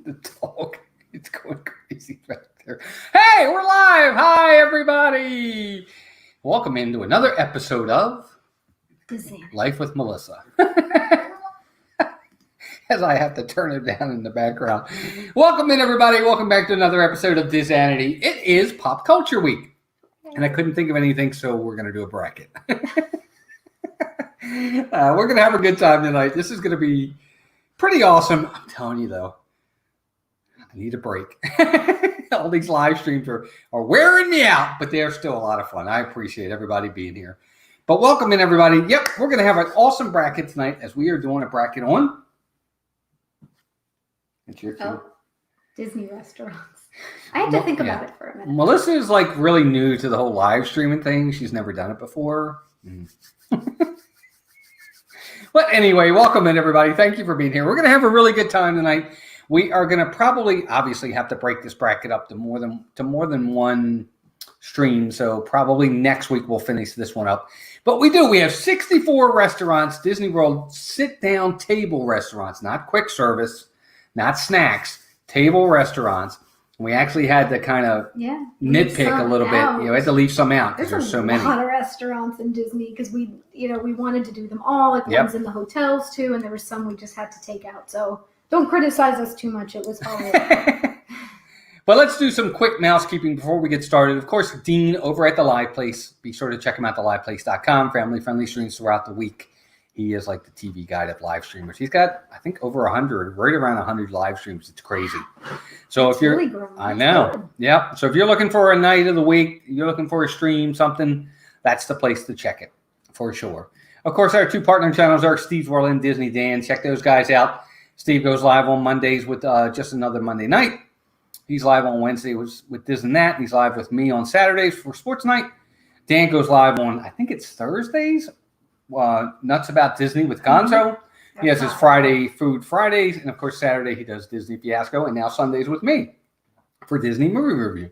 The dog, it's going crazy back there. Hey, we're live. Hi, everybody. Welcome into another episode of DISANITY. Life with Melissa. As I have to turn it down in the background. Welcome in, everybody. Welcome back to another episode of DISANITY. It is Pop Culture Week. And I couldn't think of anything, so we're going to do a bracket. We're going to have a good time tonight. This is going to be pretty awesome. I'm telling you, though, I need a break. All these live streams are wearing me out, but they're still a lot of fun. I appreciate everybody being here. But welcome in, everybody. Yep, we're going to have an awesome bracket tonight as we are doing a bracket on. It's your turn. Disney restaurants. I had to think about it for a minute. Melissa is like really new to the whole live streaming thing. She's never done it before. But anyway, welcome in, everybody. Thank you for being here. We're going to have a really good time tonight. We are going to probably, obviously, have to break this bracket up to more than one stream. So probably next week we'll finish this one up. But we do. We have 64 restaurants, Disney World sit-down table restaurants, not quick service, not snacks, table restaurants. We actually had to kind of nitpick a little bit. We had to leave some out because there's so many. There's a lot of restaurants in Disney because we wanted to do them all. Like ones in the hotels too, and there were some we just had to take out. So don't criticize us too much. It was hard. But let's do some quick mousekeeping before we get started. Of course, Dean over at the Live Place. Be sure to check him out at theliveplace.com. Family-friendly streams throughout the week. He is like the TV guide of live streamers. He's got, I think, over 100, right around 100 live streams. It's crazy. So if you're, really growing. I know. Good. Yeah. So if you're looking for a night of the week, you're looking for a stream, something, that's the place to check it for sure. Of course, our two partner channels are Steve's World and Disney Dan. Check those guys out. Steve goes live on Mondays with Just Another Monday Night. He's live on Wednesday with This and That. He's live with me on Saturdays for Sports Night. Dan goes live on, I think it's Thursdays. Nuts About Disney with Gonzo. He has his Friday Food Fridays, and of course Saturday he does Disney Fiasco, and now Sundays with me for Disney Movie Review.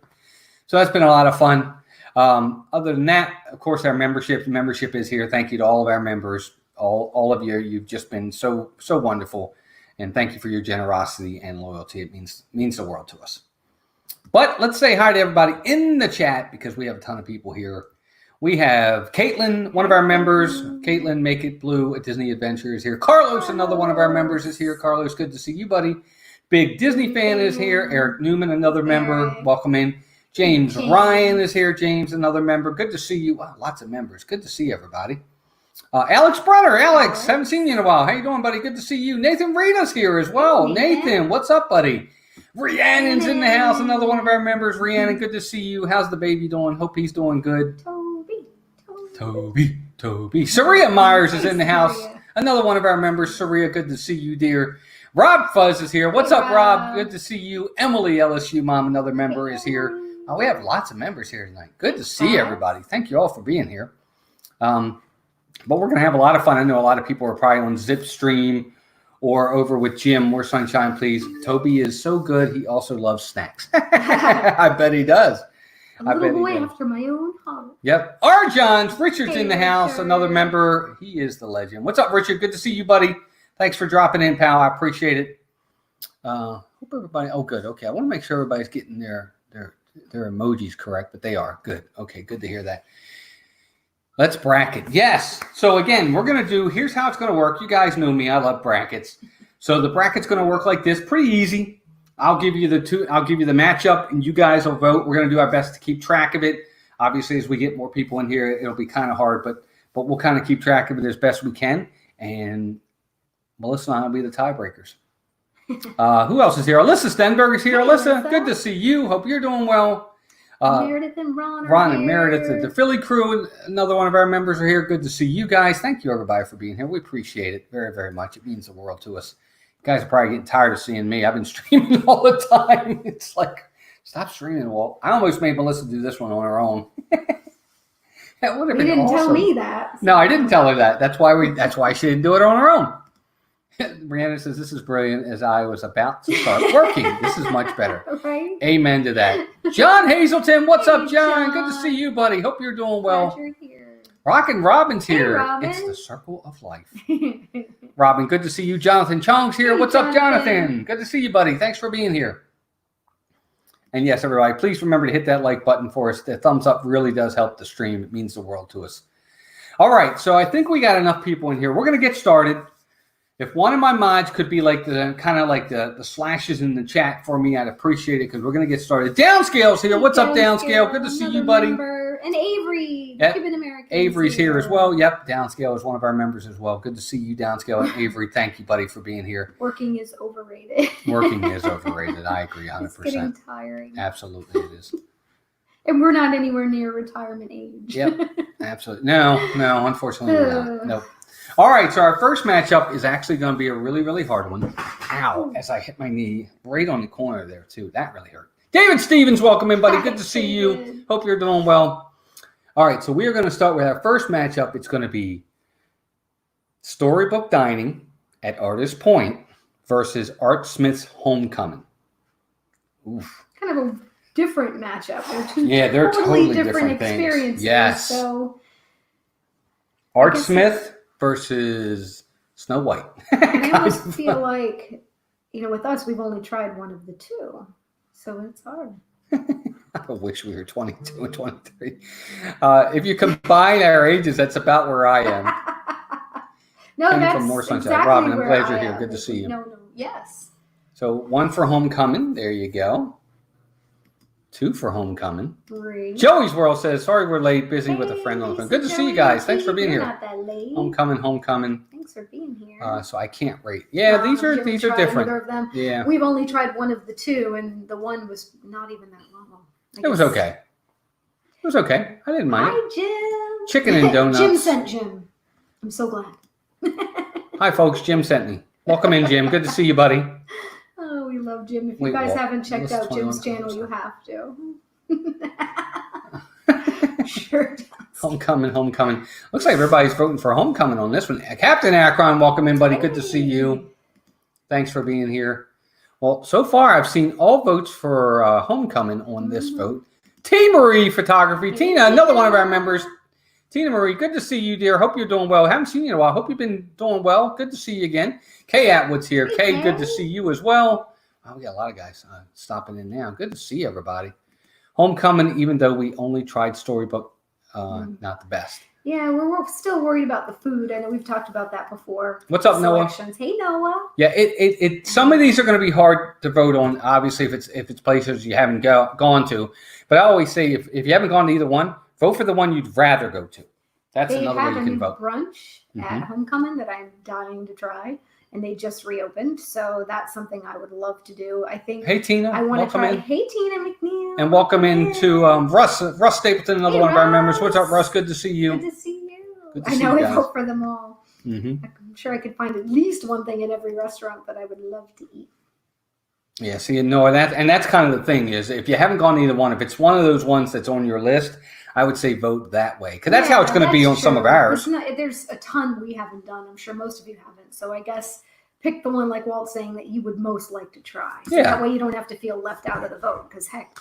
So that's been a lot of fun. Other than that, of course, our membership is here. Thank you to all of our members, all of you. You've just been so wonderful, and thank you for your generosity and loyalty. It means the world to us. But let's say hi to everybody in the chat because we have a ton of people here. We have Caitlin, one of our members. Caitlin, Make It Blue at Disney Adventure is here. Carlos, another one of our members, is here. Carlos, good to see you, buddy. Big Disney fan is here. Eric Newman, another member. Welcome in. James Ryan is here. James, another member. Good to see you. Wow, lots of members. Good to see everybody. Alex Brunner. Alex, haven't seen you in a while. How you doing, buddy? Good to see you. Nathan Rita's here as well. Nathan, what's up, buddy? Rhiannon's in the house. Another one of our members. Rhiannon, good to see you. How's the baby doing? Hope he's doing good. Toby. Saria Myers is in the house. Another one of our members. Saria, good to see you, dear. Rob Fuzz is here. What's up, Rob? Good to see you. Emily LSU Mom, another member, is here. We have lots of members here tonight. Good to see everybody. Thank you all for being here. But we're going to have a lot of fun. I know a lot of people are probably on Zipstream or over with Jim. More sunshine, please. Toby is so good. He also loves snacks. I bet he does. A little boy after my own heart. Yep. Arjohn's. Richard's in the house. Another member. He is the legend. What's up, Richard? Good to see you, buddy. Thanks for dropping in, pal. I appreciate it. Hope everybody. Oh, good. Okay. I want to make sure everybody's getting their emojis correct, but they are. Good. Okay. Good to hear that. Let's bracket. Yes. So again, we're going to do, here's how it's going to work. You guys know me. I love brackets. So the bracket's going to work like this. Pretty easy. I'll give you the matchup, and you guys will vote. We're going to do our best to keep track of it. Obviously, as we get more people in here, it'll be kind of hard, but we'll kind of keep track of it as best we can. And Melissa and I will be the tiebreakers. Who else is here? Alyssa Stenberg is here. Hey, Alyssa, good to see you. Hope you're doing well. Meredith and Ron and Meredith, the Philly crew, another one of our members are here. Good to see you guys. Thank you, everybody, for being here. We appreciate it very, very much. It means the world to us. Guys are probably getting tired of seeing me. I've been streaming all the time. It's like, stop streaming, Walt. I almost made Melissa do this one on her own. That would have been awesome. You didn't tell me that. So. No, I didn't tell her that. That's why she didn't do it on her own. Brianna says, this is brilliant as I was about to start working. This is much better. Right? Amen to that. John Hazelton, what's up, John? Good to see you, buddy. Hope you're doing well. Glad you're here. Rockin' Robin's here. Robin. It's the circle of life. Robin, good to see you. Jonathan Chong's here. Hey, What's up, Jonathan? Good to see you, buddy. Thanks for being here. And yes, everybody, please remember to hit that like button for us. The thumbs up really does help the stream. It means the world to us. All right, so I think we got enough people in here. We're going to get started. If one of my mods could be like the kind of like the slashes in the chat for me, I'd appreciate it because we're going to get started. Downscale's here. What's up, Downscale? Good to see you, buddy. Member. And Avery, Yep. Cuban American. Avery's here as well. Yep, Downscale is one of our members as well. Good to see you, Downscale. And Avery, thank you, buddy, for being here. Working is overrated. Working is overrated. I agree 100%. It's getting tiring. Absolutely, it is. And we're not anywhere near retirement age. Yep, absolutely. No, unfortunately, we're not. Nope. All right, so our first matchup is actually going to be a really, really hard one. Ow, as I hit my knee right on the corner there, too. That really hurt. David Stevens, welcome in, buddy. Good to see you. Hope you're doing well. All right, so we are going to start with our first matchup. It's going to be Storybook Dining at Artist Point versus Art Smith's Homecoming. Oof. Kind of a different matchup. They're totally different experiences. Yes. So Art Smith versus Snow White. I almost feel like, with us, we've only tried one of the two. So it's hard. I wish we were 22 and 23. If you combine our ages, that's about where I am. No, Came that's from more sunshine. exactly Robin, I'm where glad you're I here. am. Good to see you. No, yes. So 1 for Homecoming. There you go. 2 for Homecoming. 3. Joey's World says, sorry we're late, busy with a friend on the phone. Good to see you guys. Thanks for being You're here. not that late. Homecoming. Thanks for being here. So I can't rate. Yeah, these are different. Of them. Yeah. We've only tried one of the two, and the one was not even that long. It was okay. It was okay. I didn't mind it. Hi, Jim. Chicken and donuts. Jim sent Jim. I'm so glad. Hi, folks. Jim sent me. Welcome in, Jim. Good to see you, buddy. Oh, we love Jim. If you guys haven't checked out Jim's channel, you have to. Sure does. Homecoming. Looks like everybody's voting for Homecoming on this one. Captain Akron, welcome in, buddy. Good to see you. Thanks for being here. Well, so far I've seen all votes for Homecoming on this vote. T. Marie Photography. Tina, another one of our members. Tina Marie, good to see you, dear. Hope you're doing well. Haven't seen you in a while. Hope you've been doing well. Good to see you again. Kay Atwood's here. Kay, good to see you as well. Oh, we got a lot of guys stopping in now. Good to see everybody. Homecoming, even though we only tried Storybook, not the best. Yeah, we're still worried about the food. I know we've talked about that before. What's up, Noah? Hey, Noah. Yeah, some of these are going to be hard to vote on, obviously, if it's places you haven't gone to. But I always say, if you haven't gone to either one, vote for the one you'd rather go to. That's another way you can vote. They have a new brunch at Homecoming that I'm dying to try, and they just reopened. So that's something I would love to do. I think. Hey, Tina. I want to try. In. Hey, Tina McNeil. And welcome into Russ Stapleton, another one of our members. What's up, Russ? Good to see you. Good to see you. Good to I see know you I guys. vote for them all. Mm-hmm. I'm sure I could find at least one thing in every restaurant that I would love to eat. Yeah, see, no, that's kind of the thing is if you haven't gone to either one, if it's one of those ones that's on your list, I would say vote that way because that's how it's going to be on some of ours. There's a ton we haven't done. I'm sure most of you haven't. So I guess pick the one like Walt's saying that you would most like to try. So that way you don't have to feel left out of the vote because heck,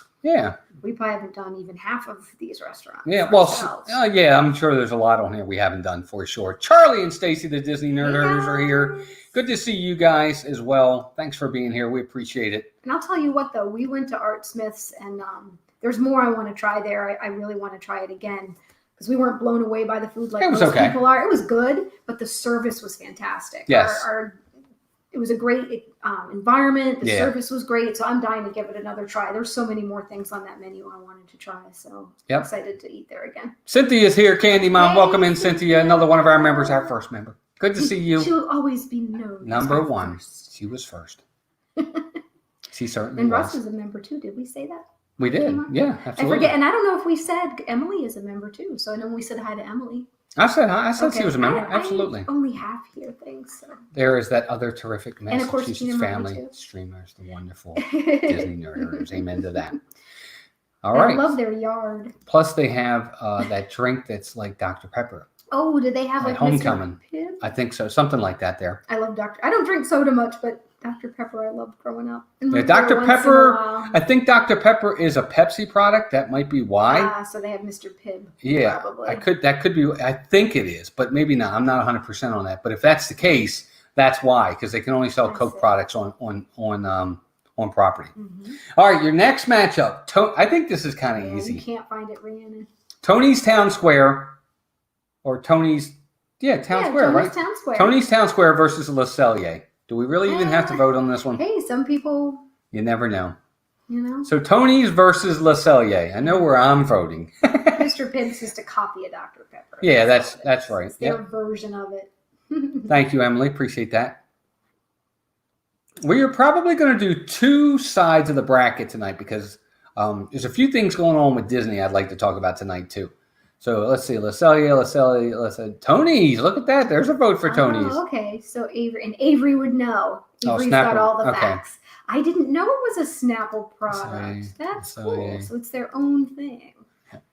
we probably haven't done even half of these restaurants. Yeah, well, I'm sure there's a lot on here we haven't done for sure. Charlie and Stacy, the Disney Nerders, are here. Good to see you guys as well. Thanks for being here. We appreciate it. And I'll tell you what, though, we went to Art Smith's, and there's more I want to try there. I really want to try it again because we weren't blown away by the food like most people are. It was good, but the service was fantastic. Yes. It was a great environment. The service was great, so I'm dying to give it another try. There's so many more things on that menu I wanted to try, so I'm excited to eat there again. Cynthia's here, Candy Mom. Hey, welcome in, Cynthia, another one of our members, our first member. Good to see you. She'll always be known. Number one. First. She was first. She certainly and was. Russ is a member too. Did we say that? We did. Yeah, absolutely. I forget, and I don't know if we said Emily is a member too. So I know we said hi to Emily. I said she was a member. Absolutely. I only half hear things. So. There is that other terrific Massachusetts family streamers, the wonderful Disney Nerders. Amen to that. All right. I love their yard. Plus, they have that drink that's like Dr. Pepper. Oh, do they have like Homecoming? Mr. Pibb? I think so. Something like that there. I love I don't drink soda much, but Dr. Pepper I loved growing up. And Yeah, Dr. Pepper, I think Dr. Pepper is a Pepsi product. That might be why. So they have Mr. Pibb. Yeah, probably. that could be, I think it is, but maybe not. I'm not 100% on that. But if that's the case, that's why, because they can only sell Coke products on property. Mm-hmm. All right, your next matchup. I think this is kind of easy. You can't find it, Rhiannon. Tony's Town Square, or Tony's, Town Square, right? Town Square. Tony's Town Square versus Le Cellier. Do we really even have to vote on this one? Hey, some people. You never know. You know. So Tony's versus Le Cellier. I know where I'm voting. Mr. Pibb's just a copy of Dr. Pepper. Yeah, that's right. It's their version of it. Thank you, Emily. Appreciate that. We are probably going to do two sides of the bracket tonight because there's a few things going on with Disney I'd like to talk about tonight too. So let's see, Le Cellier, Tony's. Look at that. There's a vote for Tony's. Oh, okay. So Avery would know. Avery's got all the facts. I didn't know it was a Snapple product. That's cool. So it's their own thing.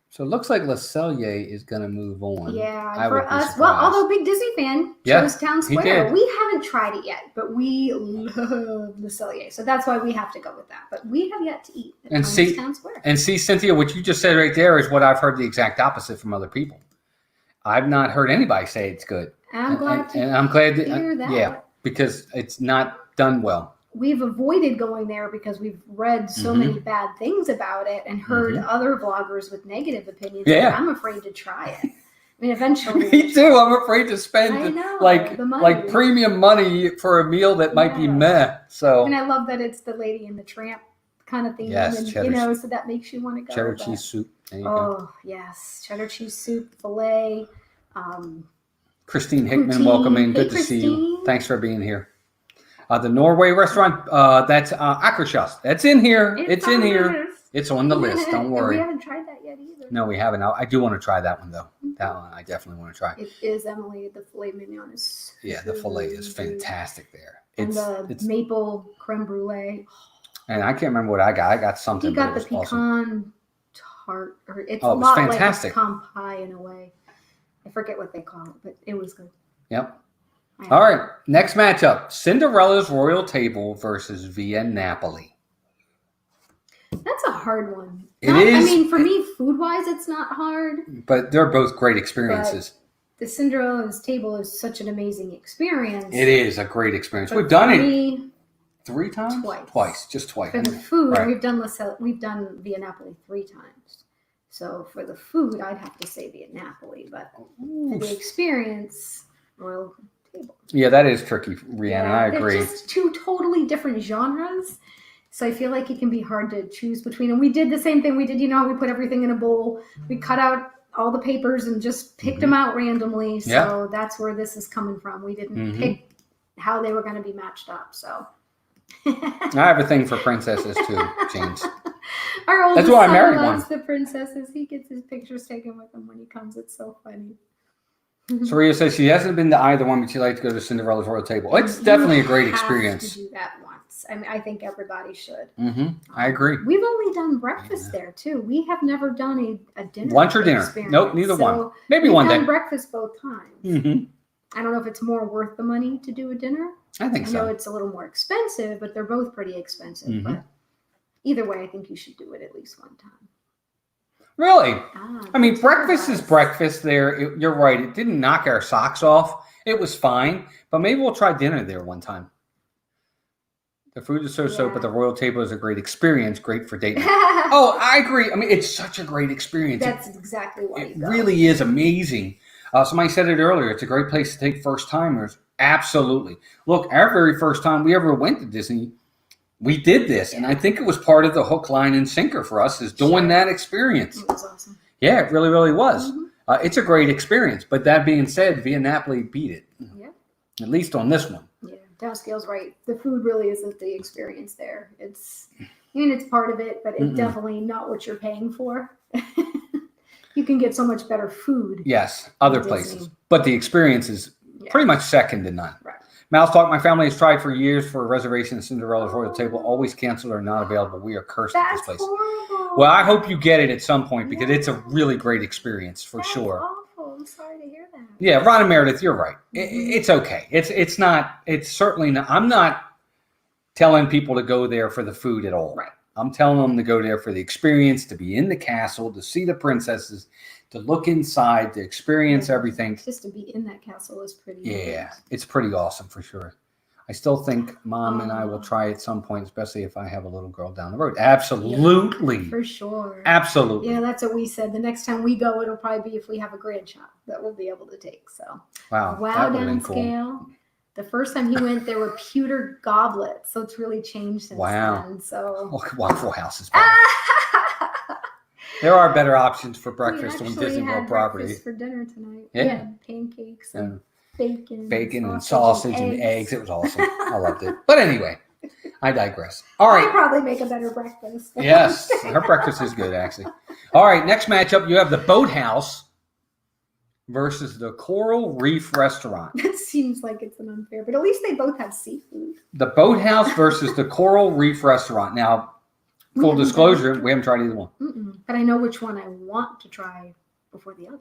So it looks like Le Cellier is going to move on. Yeah, for us. Well, although big Disney fan, chose Town Square. We haven't tried it yet, but we love Le Cellier. So that's why we have to go with that. But we have yet to eat at Town Square. And see, Cynthia, what you just said right there is what I've heard the exact opposite from other people. I've not heard anybody say it's good. I'm glad to hear that. Yeah, because it's not done well. We've avoided going there because we've read so many bad things about it and heard other vloggers with negative opinions. Yeah. I'm afraid to try it. I mean, eventually. Me too. I'm afraid to spend like premium money for a meal that might be meh. So. And I love that it's the Lady and the Tramp kind of thing. Yes, and, so that makes you want to go. Cheddar cheese soup. There you go. Yes. Cheddar cheese soup, filet. Christine Hickman, welcome in. Good to see you. Thanks for being here. The Norway restaurant, that's Akershus. That's in here. It's in here. It's on the list. Don't worry. We haven't tried that yet either. No, we haven't. I do want to try that one, though. That one I definitely want to try. It is, Emily. The filet mignon is the filet is fantastic there. And the maple creme brulee. And I can't remember what I got. I got something. You got the pecan tart. It's a lot fantastic. Like a pecan pie in a way. I forget what they call it, but it was good. Yep. All right, next matchup, Cinderella's Royal Table versus Via Napoli. That's a hard one. It is. I mean, for me, food-wise, it's not hard. But they're both great experiences. The Cinderella's Table is such an amazing experience. It is a great experience. We've done it 3 times? Twice. Just twice. For the food, we've done Via Napoli 3 times. So for the food, I'd have to say Via Napoli. But for the experience, Royal Table. Yeah, that is tricky, Rhiannon. I agree. They're just 2 totally different genres. So I feel like it can be hard to choose between. And we did the same thing. We did, we put everything in a bowl. We cut out all the papers and just picked them out randomly. So that's where this is coming from. We didn't pick how they were going to be matched up. So I have a thing for princesses too, James. Our oldest son loves the princesses. He gets his pictures taken with him when he comes. It's so funny. Saria says she hasn't been to either one, but she'd like to go to Cinderella's Royal Table. It's definitely a great experience. To do that once. I mean, I think everybody should. I agree. We've only done breakfast there too. We have never done a dinner. Lunch or dinner? Nope, neither one. Maybe one day. We've done breakfast both times. I don't know if it's more worth the money to do a dinner. I think so. I know it's a little more expensive, but they're both pretty expensive. But either way, I think you should do it at least one time. Really? I mean, breakfast is breakfast there. You're right. It didn't knock our socks off. It was fine. But maybe we'll try dinner there one time. The food is so-so, but the Royal Table is a great experience. Great for dating. Oh, I agree. I mean, it's such a great experience. That's exactly why you go. It really is amazing. Somebody said it earlier. It's a great place to take first-timers. Absolutely. Look, our very first time we ever went to Disney, we did this, and I think it was part of the hook, line, and sinker for us is doing that experience. It was awesome. Yeah, it really, really was. It's a great experience. But that being said, Via Napoli beat it. Yeah. At least on this one. Yeah, Dowscale's right. The food really isn't the experience there. It's part of it, but it's definitely not what you're paying for. You can get so much better food. Yes, other places. But the experience is pretty much second to none. Right. Mouse Talk, my family has tried for years for a reservation at Cinderella's Royal Table. Always canceled or not available. We are cursed at this place. Horrible. Well, I hope you get it at some point because it's a really great experience for sure. Awful. I'm sorry to hear that. Yeah, Ron and Meredith, you're right. It's okay. It's certainly not. I'm not telling people to go there for the food at all. Right. I'm telling them to go there for the experience, to be in the castle, to see the princesses, to look inside, to experience everything. Just to be in that castle is pretty. Yeah, it's pretty awesome for sure. I still think Mom and I will try at some point, especially if I have a little girl down the road. Absolutely. Yeah, for sure. Absolutely. Yeah, that's what we said. The next time we go, it'll probably be if we have a grandchild that we'll be able to take. So wow, that downscale. Cool. The first time he went, there were pewter goblets, so it's really changed since then. So Waffle House is better. There are better options for breakfast on Disney World property. Breakfast for dinner tonight. Yeah. We had pancakes and bacon and sausage and eggs. It was awesome. I loved it. But anyway, I digress. All right. I probably make a better breakfast. Yes, her breakfast is good, actually. All right, next matchup, you have the Boathouse versus the Coral Reef Restaurant. That seems like it's an unfair, but at least they both have seafood. The Boathouse versus the Coral Reef Restaurant. Now, full disclosure, we haven't tried either one. But I know which one I want to try before the other.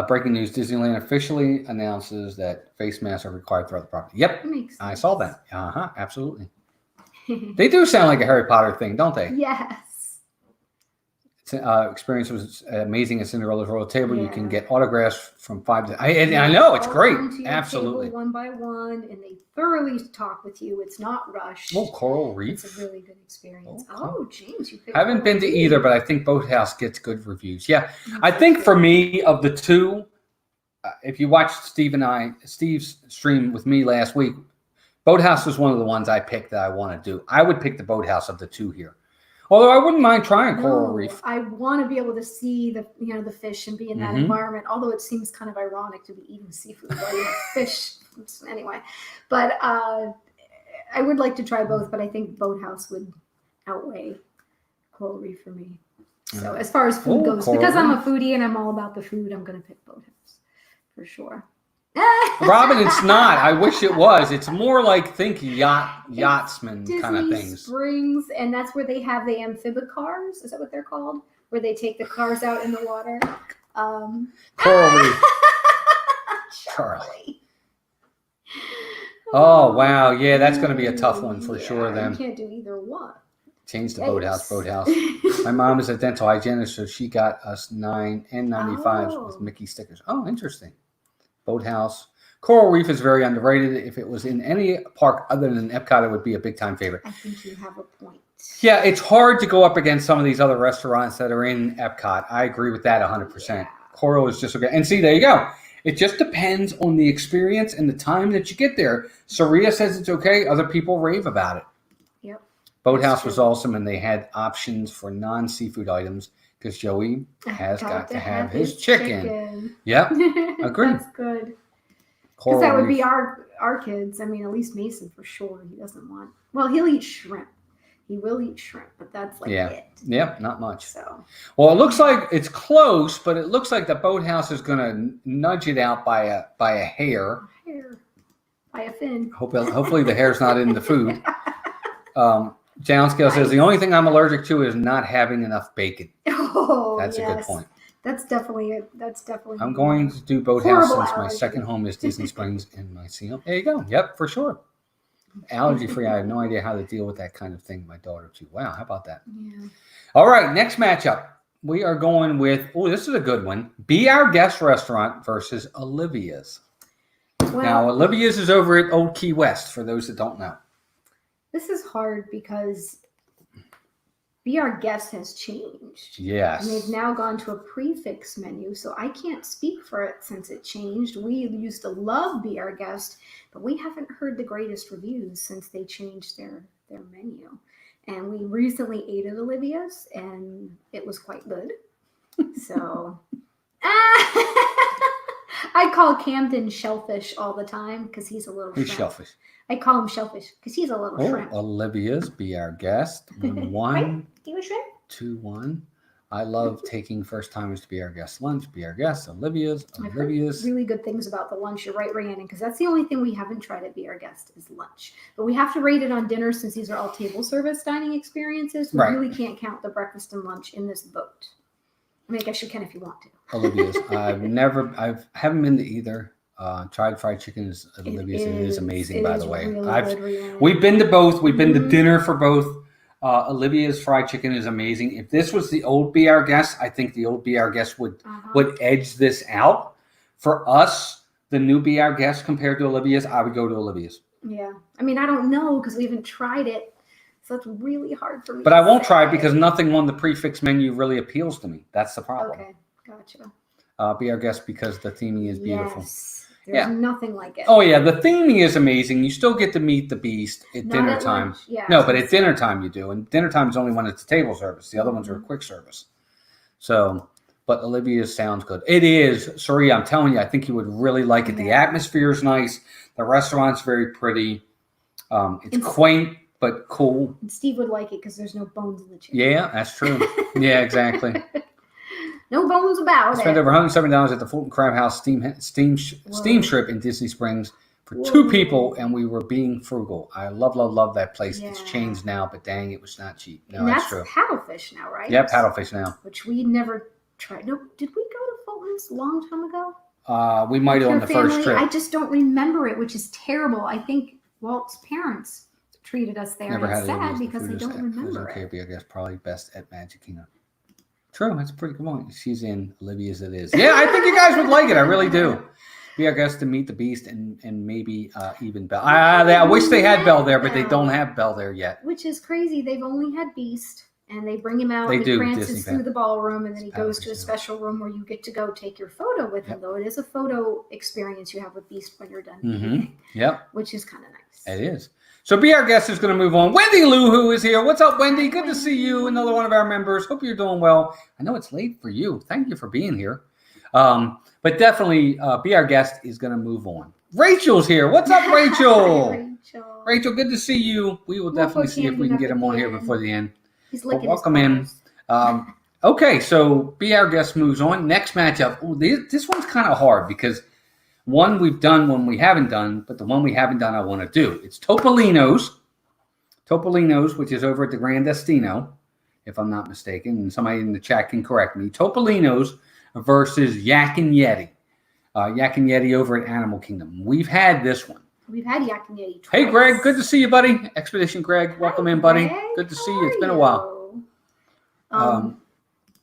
Breaking news, Disneyland officially announces that face masks are required throughout the property. Yep, I saw that. Absolutely. They do sound like a Harry Potter thing, don't they? Yes. Experience was amazing at Cinderella's Royal Table. Yeah. You can get autographs from 5 to... I know, it's great. Absolutely. One by one, and they thoroughly talk with you. It's not rushed. Oh, Coral Reef. It's a really good experience. Oh, James, you picked I haven't been to either, but I think Boathouse gets good reviews. Yeah, I think for me, of the two, if you watched Steve's stream with me last week, Boathouse was one of the ones I picked that I want to do. I would pick the Boathouse of the two here. Although I wouldn't mind trying Coral Reef. I want to be able to see the fish and be in that environment. Although it seems kind of ironic to be eating seafood while you have fish. Anyway, but I would like to try both. But I think Boathouse would outweigh Coral Reef for me. So as far as food goes, because I'm a foodie and I'm all about the food, I'm going to pick Boathouse for sure. Robin, it's not. I wish it was. It's more like yachtsman Disney kind of things. Springs, and that's where they have the amphibicars. Is that what they're called? Where they take the cars out in the water. Coral Reef. Charlie. Oh wow, yeah, that's going to be a tough one for sure. Then you can't do either one. Change the Boathouse. My mom is a dental hygienist, so she got us 9 N95s with Mickey stickers. Oh, interesting. Boathouse. Coral Reef is very underrated. If it was in any park other than Epcot, it would be a big-time favorite. I think you have a point. Yeah, it's hard to go up against some of these other restaurants that are in Epcot. I agree with that 100%. Yeah. Coral is just okay. And see, there you go. It just depends on the experience and the time that you get there. Saria says it's okay. Other people rave about it. Yep. Boathouse was awesome, and they had options for non-seafood items. Because Joey has got to have his chicken. Yep, agree. That's good. Because that would be our kids. I mean, at least Mason for sure. He doesn't want... Well, he'll eat shrimp. He will eat shrimp, but that's like it. Yep, not much. So. Well, it looks like it's close, but it looks like the Boathouse is going to nudge it out by a hair. By a fin. Hopefully the hair's not in the food. Downscale says the only thing I'm allergic to is not having enough bacon. Oh, that's a good point. That's definitely I'm going to do Boathouse since my second home is Disney Springs in my seal. There you go. Yep, for sure. Allergy free. I have no idea how to deal with that kind of thing. My daughter too. Wow, how about that? Yeah. All right, next matchup. We are going with this is a good one. Be Our Guest Restaurant versus Olivia's. Well, now Olivia's is over at Old Key West for those that don't know. This is hard because Be Our Guest has changed. Yes. And they've now gone to a prefix menu, so I can't speak for it since it changed. We used to love Be Our Guest, but we haven't heard the greatest reviews since they changed their menu. And we recently ate at Olivia's, and it was quite good. So... I call Camden Shellfish all the time because he's a little shrimp. Who's Shellfish? I call him Shellfish because he's a little shrimp. Olivia's, Be Our Guest. 1-1. You a shrimp? 2-1. I love taking first timers to Be Our Guest lunch. Be Our Guest. Olivia's. I've heard really good things about the lunch. You're right, Rhiannon, because that's the only thing we haven't tried at Be Our Guest is lunch. But we have to rate it on dinner since these are all table service dining experiences. We really can't count the breakfast and lunch in this vote. I mean, I guess you can if you want to. Olivia's. I haven't been to either. Tried fried chicken is Olivia's. It is amazing, by the way. Really we've been to both. We've been to dinner for both. Olivia's fried chicken is amazing. If this was the old Be Our Guest, I think the old Be Our Guest would edge this out. For us, the new Be Our Guest compared to Olivia's, I would go to Olivia's. Yeah. I mean, I don't know because we haven't tried it. So it's really hard for me. But I won't try it because nothing on the prefix menu really appeals to me. That's the problem. Okay. Gotcha. Be Our Guest because the theming is beautiful. Yes. There's nothing like it. Oh, yeah. The theming is amazing. You still get to meet the beast at dinner time. Yeah, no, but at dinner time you do. And dinner time is only when it's a table service. The other ones are a quick service. So, but Olivia's sounds good. It is. Sorry, I'm telling you, I think you would really like it. The atmosphere is nice. The restaurant's very pretty. It's quaint, but cool. And Steve would like it because there's no bones in the chicken. Yeah, that's true. Yeah, exactly. No bones about it. I spent over $170 at the Fulton Crab House steam shrimp in Disney Springs for 2 people, and we were being frugal. I love that place. Yeah. It's changed now, but dang, it was not cheap. No, that's true. Paddlefish now, right? Yeah, Paddlefish now. Which we never tried. No, did we go to Fulton's a long time ago? We might have on the first trip. I just don't remember it, which is terrible. I think Walt's parents treated us there. Never and had it's sad because they don't remember it. I guess probably best at Magic Kingdom. True, that's a pretty good point. She's in Olivia's. It is. Yeah, I think you guys would like it. I really do. Be Our Guest to meet the Beast and maybe even Belle. I wish they had Belle there, but they don't have Belle there yet. Which is crazy. They've only had Beast, and they bring him out and he prances through the ballroom, and then he goes to a special room where you get to go take your photo with him, though it is a photo experience you have with Beast when you're done eating. Yep. Which is kind of nice. It is. So Be Our Guest is going to move on. Wendy Lou, who is here. What's up, Wendy? Good to see you. Another one of our members. Hope you're doing well. I know it's late for you. Thank you for being here. But definitely, Be Our Guest is going to move on. Rachel's here. What's up, Rachel? Rachel. Rachel, good to see you. We will definitely see if we can get him on here before the end. He's licking welcome in. Okay, so Be Our Guest moves on. Next matchup. Ooh, this one's kind of hard because one we've done, one we haven't done, but the one we haven't done I want to do. It's Topolino's, which is over at the Grand Destino, if I'm not mistaken, and somebody in the chat can correct me. Topolino's versus Yak and Yeti. Yak and Yeti over at Animal Kingdom. We've had this one. We've had Yak and Yeti twice. Hey, Greg. Good to see you, buddy. Expedition Greg. Welcome in, buddy. Greg. Good to see you. It's been a while.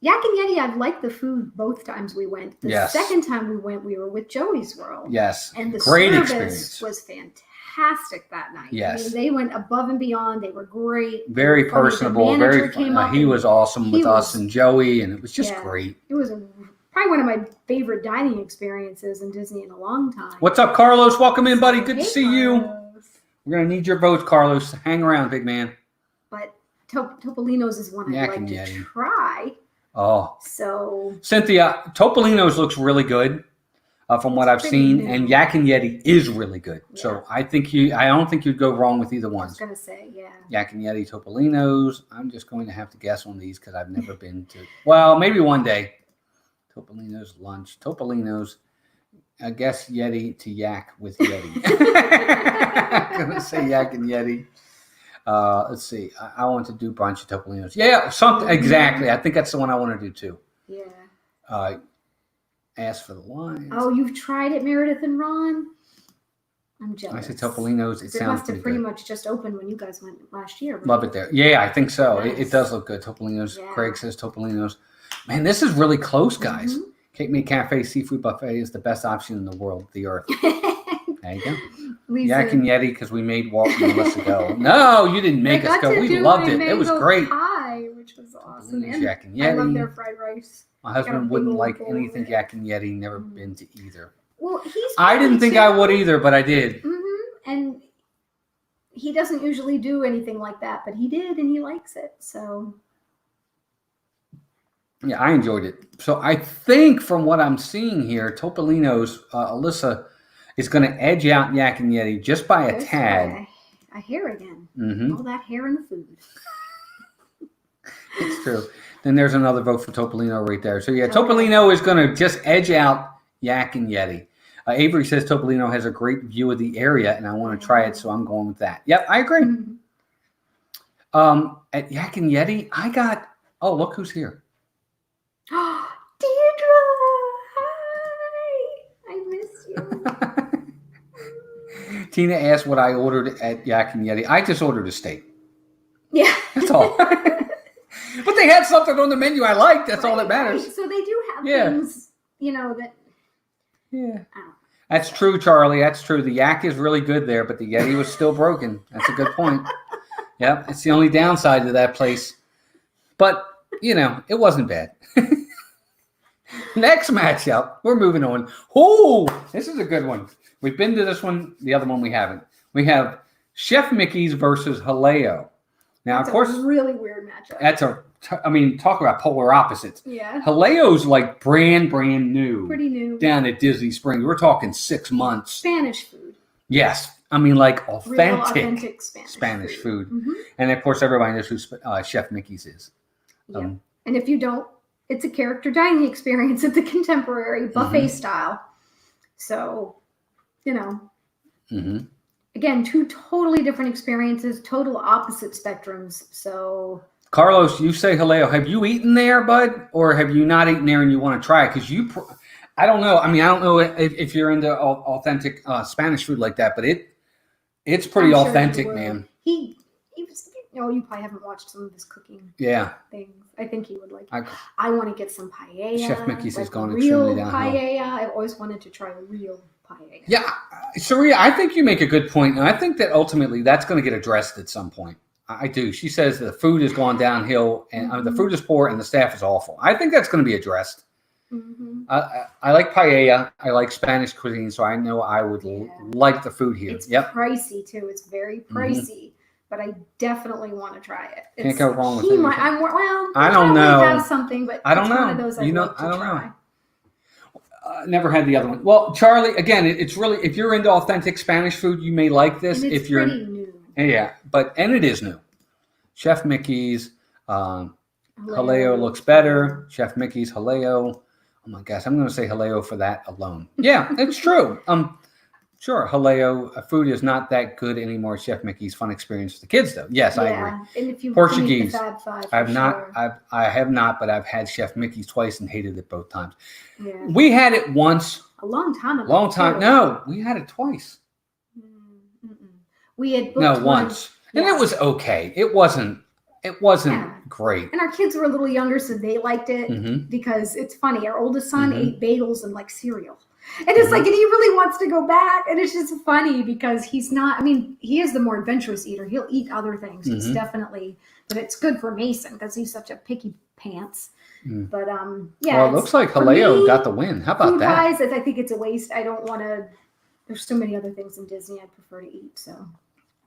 Yak and Yeti, I liked the food both times we went. The second time we went, we were with Joey's World. Yes. And the great service experience. Was fantastic that night. Yes. I mean, they went above and beyond. They were great. Very personable. Very fun. He was awesome with us and Joey, and it was just great. It was probably one of my favorite dining experiences in Disney in a long time. What's up, Carlos? Welcome in, buddy. Good to see you. We're going to need your votes, Carlos. Hang around, big man. But Topolino's is one I'd like to try. Oh. So. Cynthia, Topolino's looks really good from what I've seen, and Yak and Yeti is really good. Yeah. So I don't think you'd go wrong with either one. I was going to say, yeah. Yak and Yeti, Topolino's. I'm just going to have to guess on these because I've never been to. Well, maybe one day. Topolino's lunch. Topolino's. I guess Yeti to Yak with Yeti. I'm going to say Yak and Yeti. Let's see. I want to do brunch at Topolino's. Yeah, something exactly. I think that's the one I want to do too. Yeah. Ask for the wine. Oh, you've tried it, Meredith and Ron? I'm jealous. I said Topolino's. It sounds must have pretty much just opened when you guys went last year. Right? Love it there. Yeah, I think so. Nice. It does look good. Topolino's. Yeah. Craig says Topolino's. Man, this is really close, guys. Mm-hmm. Cape May Cafe Seafood Buffet is the best option in the world, the earth. There you go. Yak and Yeti because we made Walt and Melissa go. No, you didn't make us go. We loved it. It was great. Pie, which was awesome. And Yak and Yeti. I love their fried rice. My husband wouldn't like anything Yak and Yeti. Never been to either. Well, I didn't think I would either, but I did. Mm-hmm. And he doesn't usually do anything like that, but he did, and he likes it. So. Yeah, I enjoyed it. So I think from what I'm seeing here, Topolino's, Alyssa is going to edge out Yak and Yeti just by a tad. A hair again. Mm-hmm. All that hair in the food. It's true. Then there's another vote for Topolino right there. So yeah, Topolino is going to just edge out Yak and Yeti. Avery says Topolino has a great view of the area, and I want to try it, so I'm going with that. Yep, I agree. Mm-hmm. At Yak and Yeti, I got. Oh, look who's here. Deirdre! Hi! I miss you. Tina asked what I ordered at Yak and Yeti. I just ordered a steak. Yeah. That's all. But they had something on the menu I liked. That's all that matters. Right. So they do have things, that. Yeah. That's true, Charlie. That's true. The Yak is really good there, but the Yeti was still broken. That's a good point. Yep. It's the only downside to that place. But, it wasn't bad. Next matchup. We're moving on. Oh, this is a good one. We've been to this one. The other one we haven't. We have Chef Mickey's versus Haleo. Now, That's of course, a really weird matchup. Talk about polar opposites. Yeah. Haleo's like brand new. Pretty new. Down at Disney Springs. We're talking 6 months. Spanish food. Yes. Like authentic Spanish food. Mm-hmm. And of course, everybody knows who Chef Mickey's is. Yeah. And if you don't, it's a character dining experience at the contemporary buffet style. So, Again, 2 totally different experiences, total opposite spectrums. So, Carlos, you say Haleo. Have you eaten there, bud? Or have you not eaten there and you want to try it? Because I don't know. I don't know if you're into authentic Spanish food like that, but it's pretty authentic, man. He was, you probably haven't watched some of his cooking things. I think he would like it. I want to get some paella. Chef Mickey's has gone extremely downhill. Paella. I've always wanted to try a real paella. Yeah, Saria, I think you make a good point, and I think that ultimately that's going to get addressed at some point. I do. She says the food has gone downhill, and the food is poor, and the staff is awful. I think that's going to be addressed. Mm-hmm. I like paella. I like Spanish cuisine, so I know I would like the food here. It's pricey too. It's very pricey, but I definitely want to try it. Can't go wrong with it. I don't know. Have something, but I don't know. One of those I don't know. Never had the other one. Well, Charlie, again, it's really, if you're into authentic Spanish food, you may like this. And it's pretty new. Yeah, and it is new. Chef Mickey's Haleo looks better. Chef Mickey's Haleo. Oh my gosh, I'm going to say Haleo for that alone. Yeah, it's true. Sure, Haleo food is not that good anymore. Chef Mickey's fun experience for the kids, though. Yes, I agree. And if you Portuguese, the Fab Five, I have not, but I've had Chef Mickey's twice and hated it both times. Yeah. We had it once. A long time ago. No, we had it twice. We had booked once, and it was okay. It wasn't great. And our kids were a little younger, so they liked it because it's funny. Our oldest son ate bagels and cereal. And it's and he really wants to go back. And it's just funny because he's not, he is the more adventurous eater. He'll eat other things. He's definitely, but it's good for Mason because he's such a picky pants. But well, it looks like Haleo got the win. How about that? Food-wise, I think it's a waste. I don't want to, there's so many other things in Disney I'd prefer to eat, so.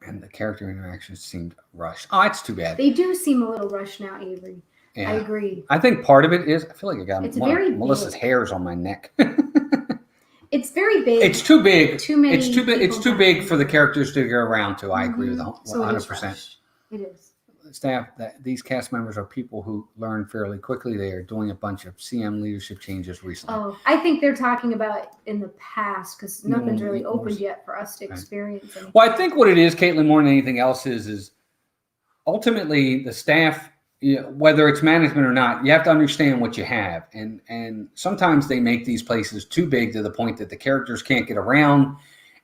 And the character interactions seemed rushed. Oh, it's too bad. They do seem a little rushed now, Avery. Yeah. I agree. I think part of it is, I feel like I got Melissa's big. Hairs on my neck. It's very big. It's too big. Too many. It's too big for the characters to get around to. I agree with 100%. It is. Staff, these cast members are people who learn fairly quickly. They are doing a bunch of CM leadership changes recently. Oh, I think they're talking about in the past because nothing's really opened yet for us to experience. Anything. Well, I think what it is, Caitlin, more than anything else, is ultimately the staff, whether it's management or not, you have to understand what you have. And sometimes they make these places too big to the point that the characters can't get around.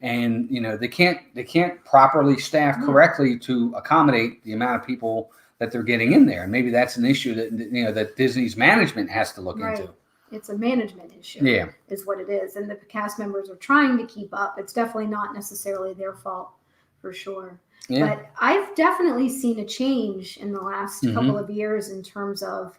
And they can't properly staff correctly to accommodate the amount of people that they're getting in there. And maybe that's an issue that that Disney's management has to look into. It's a management issue. Yeah, is what it is. And the cast members are trying to keep up. It's definitely not necessarily their fault, for sure. Yeah. But I've definitely seen a change in the last couple of years in terms of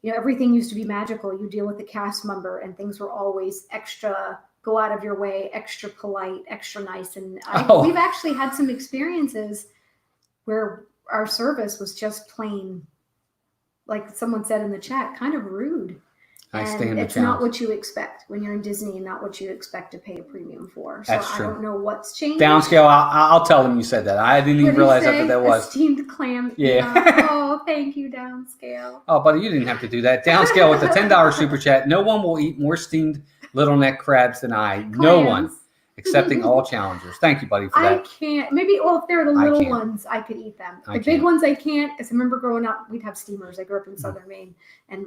everything used to be magical. You deal with the cast member, and things were always extra. Go out of your way, extra polite, extra nice. And we've actually had some experiences where our service was just plain, like someone said in the chat, kind of rude. It's not what you expect when you're in Disney and not what you expect to pay a premium for. So That's true. I don't know what's changed. Downscale, I'll tell them you said that. I didn't even realize that was. Esteemed clam. Yeah. Oh, thank you, Downscale. Oh, buddy, you didn't have to do that. Downscale with the $10 super chat. No one will eat more steamed little neck crabs than I. Clams. No one. Accepting all challengers. Thank you, buddy, for that. I can't. Maybe, if they're the little ones, I could eat them. The big ones I can't. Because I remember growing up, we'd have steamers. I grew up in southern Maine. And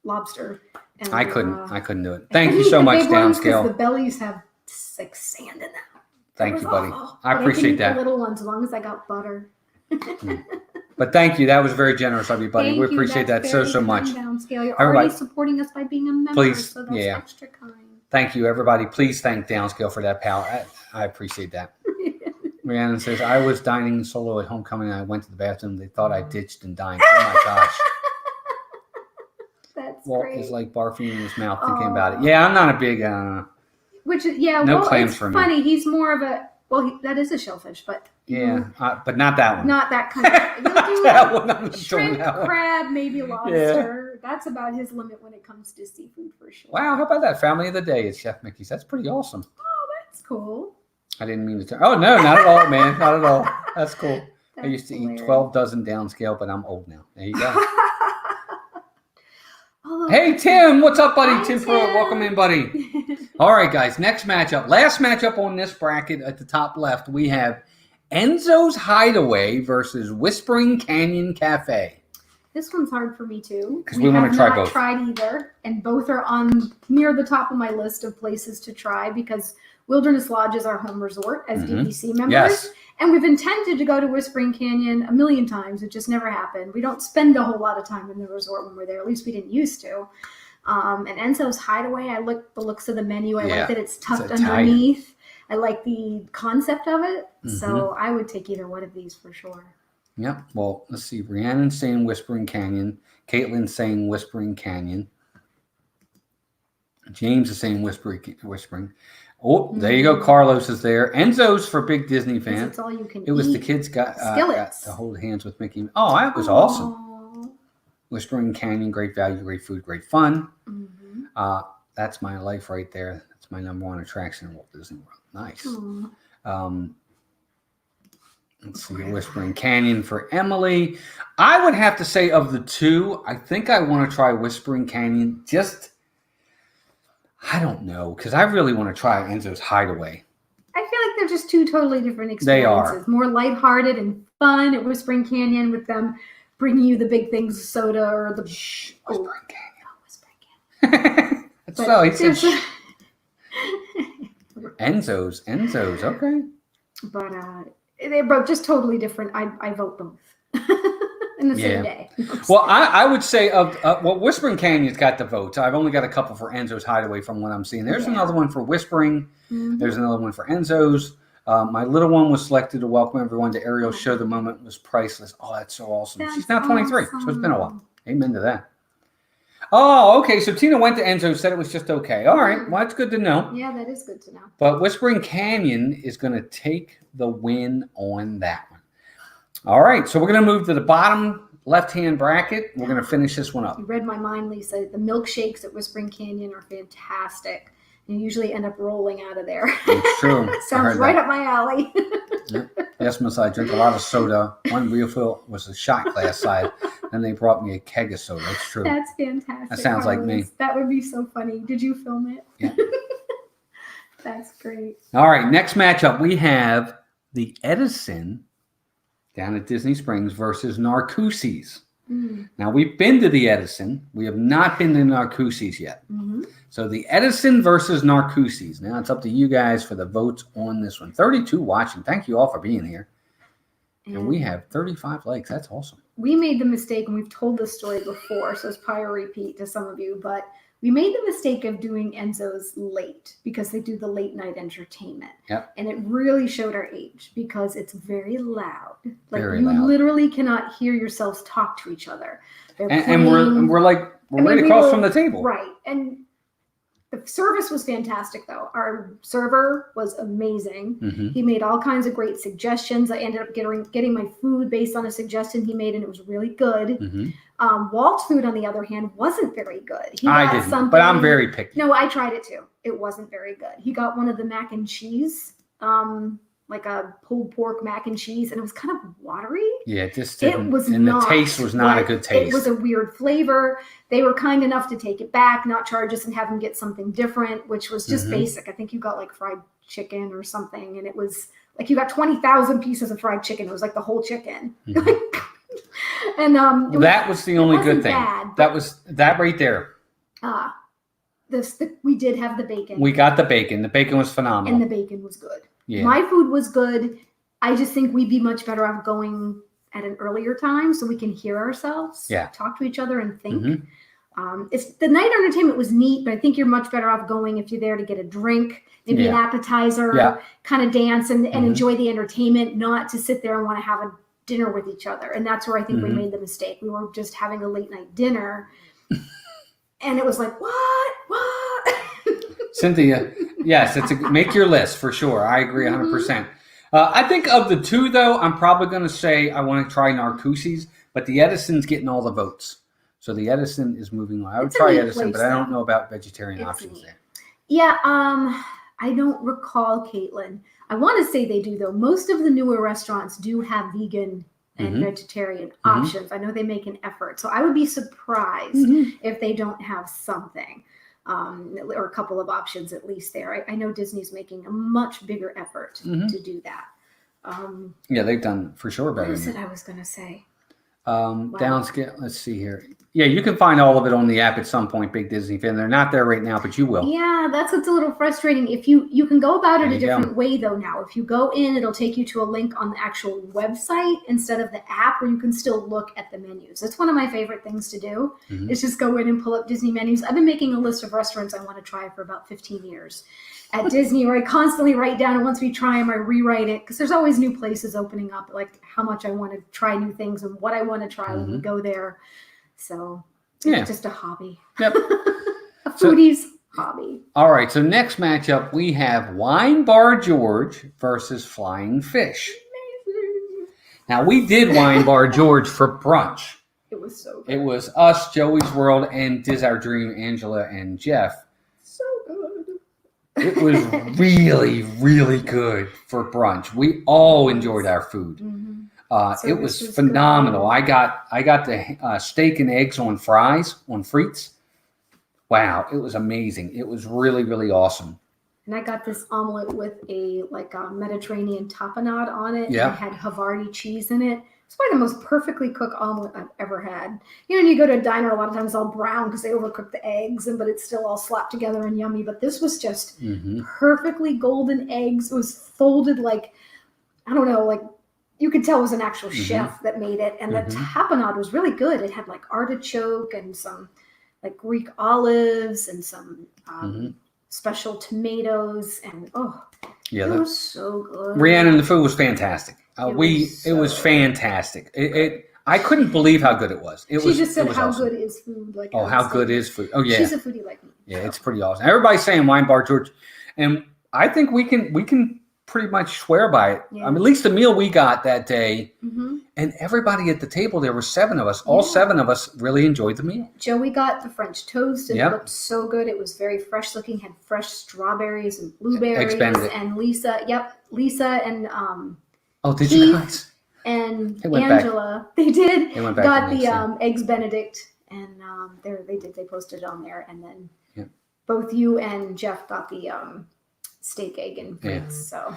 lobster. And, I couldn't do it. Thank you so much, Downscale. The bellies have sand in them. Thank you, buddy. Awful. I appreciate that. The little ones, as long as I got butter. But thank you. That was very generous of you, buddy. We appreciate that so much. Downscale. You're Everybody, already supporting us by being a member, please, so that's extra kind. Thank you, everybody. Please thank Downscale for that, pal. I appreciate that. Rhiannon says, I was dining solo at homecoming and I went to the bathroom. They thought I ditched and dined. Oh, my gosh. That's Walt great. is like barfing in his mouth thinking about it. Yeah, I'm not a big... Which is, yeah, no well, claims it's for me. funny. He's more of a... Well, that is a shellfish, but... Yeah, but not that one. Not that kind of... You'll do that one. I'm shrimp, that one. crab, maybe lobster. Yeah. That's about his limit when it comes to seafood, for sure. Wow, how about that? Family of the day is Chef Mickey's. That's pretty awesome. Oh, that's cool. I didn't mean to turn... Oh, no, not at all, man. Not at all. That's cool. I used to eat 12 dozen downscale, but I'm old now. There you go. Hey, Tim. What's up, buddy? Hi, Tim Pruitt. Welcome in, buddy. All right, guys. Next matchup. Last matchup on this bracket at the top left, we have Enzo's Hideaway versus Whispering Canyon Cafe. This one's hard for me, too. Because we want to try both. I have not tried either, and both are on near the top of my list of places to try because Wilderness Lodge is our home resort as DVC members. Yes. And we've intended to go to Whispering Canyon a million times. It just never happened. We don't spend a whole lot of time in the resort when we're there. At least we didn't used to. And Enzo's Hideaway, I like the looks of the menu. I like that it's tucked underneath. I like the concept of it. So I would take either one of these for sure. Yep. Well, let's see. Rhiannon's saying Whispering Canyon. Caitlin's saying Whispering Canyon. James is saying Whispering. Oh, there you go. Carlos is there. Enzo's for big Disney fans. It's all you can It was eat. the kids got to hold hands with Mickey. Oh, that was awesome. Whispering Canyon, great value, great food, great fun. That's my life right there. That's my number one attraction in Walt Disney World. Nice. Let's see. Whispering Canyon for Emily. I would have to say of the two, I think I want to try Whispering Canyon. I don't know, because I really want to try Enzo's Hideaway. I feel like they're just two totally different experiences. They are. More lighthearted and fun at Whispering Canyon with them bringing you the big things, soda or the... Whispering Canyon. Whispering Canyon. Enzo's, okay. But they're both just totally different. I vote both. In the same day. Well, I would say Whispering Canyon's got the votes. I've only got a couple for Enzo's Hideaway from what I'm seeing. There's another one for Whispering. There's another one for Enzo's. My little one was selected to welcome everyone to Ariel's show. The moment was priceless. Oh, that's so awesome. She's now 23, so it's been a while. Amen to that. Oh, okay. So Tina went to Enzo, said it was just okay. All right. Well, that's good to know. Yeah, that is good to know. But Whispering Canyon is going to take the win on that one. All right, so we're going to move to the bottom left-hand bracket. We're going to finish this one up. You read my mind, Lisa. The milkshakes at Whispering Canyon are fantastic. You usually end up rolling out of there. It's true. Sounds right up my alley. Yes, Miss, I drink a lot of soda. One refill was a shot glass size. Then they brought me a keg of soda. It's true. That's fantastic. That sounds like me. That would be so funny. Did you film it? Yeah. That's great. All right, next matchup. We have the Edison down at Disney Springs versus Narcoossee's. Now, we've been to the Edison. We have not been to Narcoossee's yet. So the Edison versus Narcoossee's. Now, it's up to you guys for the votes on this one. 32 watching. Thank you all for being here. And we have 35 likes. That's awesome. We made the mistake, and we've told this story before, so it's probably a repeat to some of you, but we made the mistake of doing Enzo's late because they do the late night entertainment. Yep. And it really showed our age because it's very loud. Like very you loud. Literally cannot hear yourselves talk to each other. And we're right across from the table. Right. And the service was fantastic, though. Our server was amazing. He made all kinds of great suggestions. I ended up getting my food based on a suggestion he made, and it was really good. Walt's food, on the other hand, wasn't very good. I didn't, but I'm very picky. No, I tried it too. It wasn't very good. He got one of the mac and cheese, like a pulled pork mac and cheese, and it was kind of watery. Yeah, it just didn't. The taste was not a good taste. It was a weird flavor. They were kind enough to take it back, not charge us, and have him get something different, which was just basic. I think you got like fried chicken or something, and it was like you got 20,000 pieces of fried chicken. It was like the whole chicken. And that was the only good thing. Bad, that was that right there. We did have the bacon. We got the bacon. The bacon was phenomenal. And the bacon was good. Yeah. My food was good. I just think we'd be much better off going at an earlier time so we can hear ourselves, talk to each other, and think. Mm-hmm. It's the night entertainment was neat, but I think you're much better off going if you're there to get a drink, maybe an appetizer, kind of dance and enjoy the entertainment, not to sit there and want to have a dinner with each other. And that's where I think we made the mistake. We were just having a late night dinner, and it was like, what? Cynthia, yes, make your list for sure. I agree 100%. I think of the two, though, I'm probably going to say I want to try Narcoossee's, but the Edison's getting all the votes. So the Edison is moving on. I would try Edison, but I don't know about vegetarian options there. Yeah, I don't recall, Caitlin. I want to say they do, though. Most of the newer restaurants do have vegan and vegetarian options. I know they make an effort. So I would be surprised if they don't have something. Or a couple of options at least there. I know Disney's making a much bigger effort to do that. Yeah, they've done for sure better. What is it I was going to say? Downscale. Let's see here. Yeah, you can find all of it on the app at some point, Big Disney fan. They're not there right now, but you will. Yeah, that's what's a little frustrating. If you can go about it a different way though now. If you go in, it'll take you to a link on the actual website instead of the app where you can still look at the menus. That's one of my favorite things to do is just go in and pull up Disney menus. I've been making a list of restaurants I want to try for about 15 years at Disney, where I constantly write down, and once we try them, I rewrite it because there's always new places opening up, like how much I want to try new things and what I want to try when we go there. So it's just a hobby. Yep. A foodie's hobby. All right. So next matchup, we have Wine Bar George versus Flying Fish. Amazing. Now, we did Wine Bar George for brunch. It was so good. It was us, Joey's World, and Diz Our Dream, Angela and Jeff. So good. It was really, really good for brunch. We all enjoyed our food. It was phenomenal. Good. I got the steak and eggs on fries, on frites. Wow, it was amazing. It was really, really awesome. And I got this omelet with a Mediterranean tapenade on it. Yeah. And it had Havarti cheese in it. It's probably the most perfectly cooked omelet I've ever had. You know, when you go to a diner, a lot of times it's all brown because they overcook the eggs, but it's still all slapped together and yummy. But this was just perfectly golden eggs. It was folded I don't know, you could tell it was an actual chef that made it. And the tapenade was really good. It had artichoke and some Greek olives and some special tomatoes. And it was so good. Rhiannon, the food was fantastic. It was fantastic. I couldn't believe how good it was. She just said, "How good is food?" How good is food? Oh yeah, she's a foodie like me. Yeah, it's pretty awesome. Everybody's saying Wine Bar George, and I think we can pretty much swear by it. Yeah. I mean, at least the meal we got that day, and everybody at the table, there were 7 of us. All 7 of us really enjoyed the meal. Joey got the French toast, and it looked so good. It was very fresh looking. Had fresh strawberries and blueberries. And Lisa and oh, did Keith you guys? And Angela, they did. They went back got the eggs Benedict, and they posted it on there, and then both you and Jeff got the steak, egg, and frites. So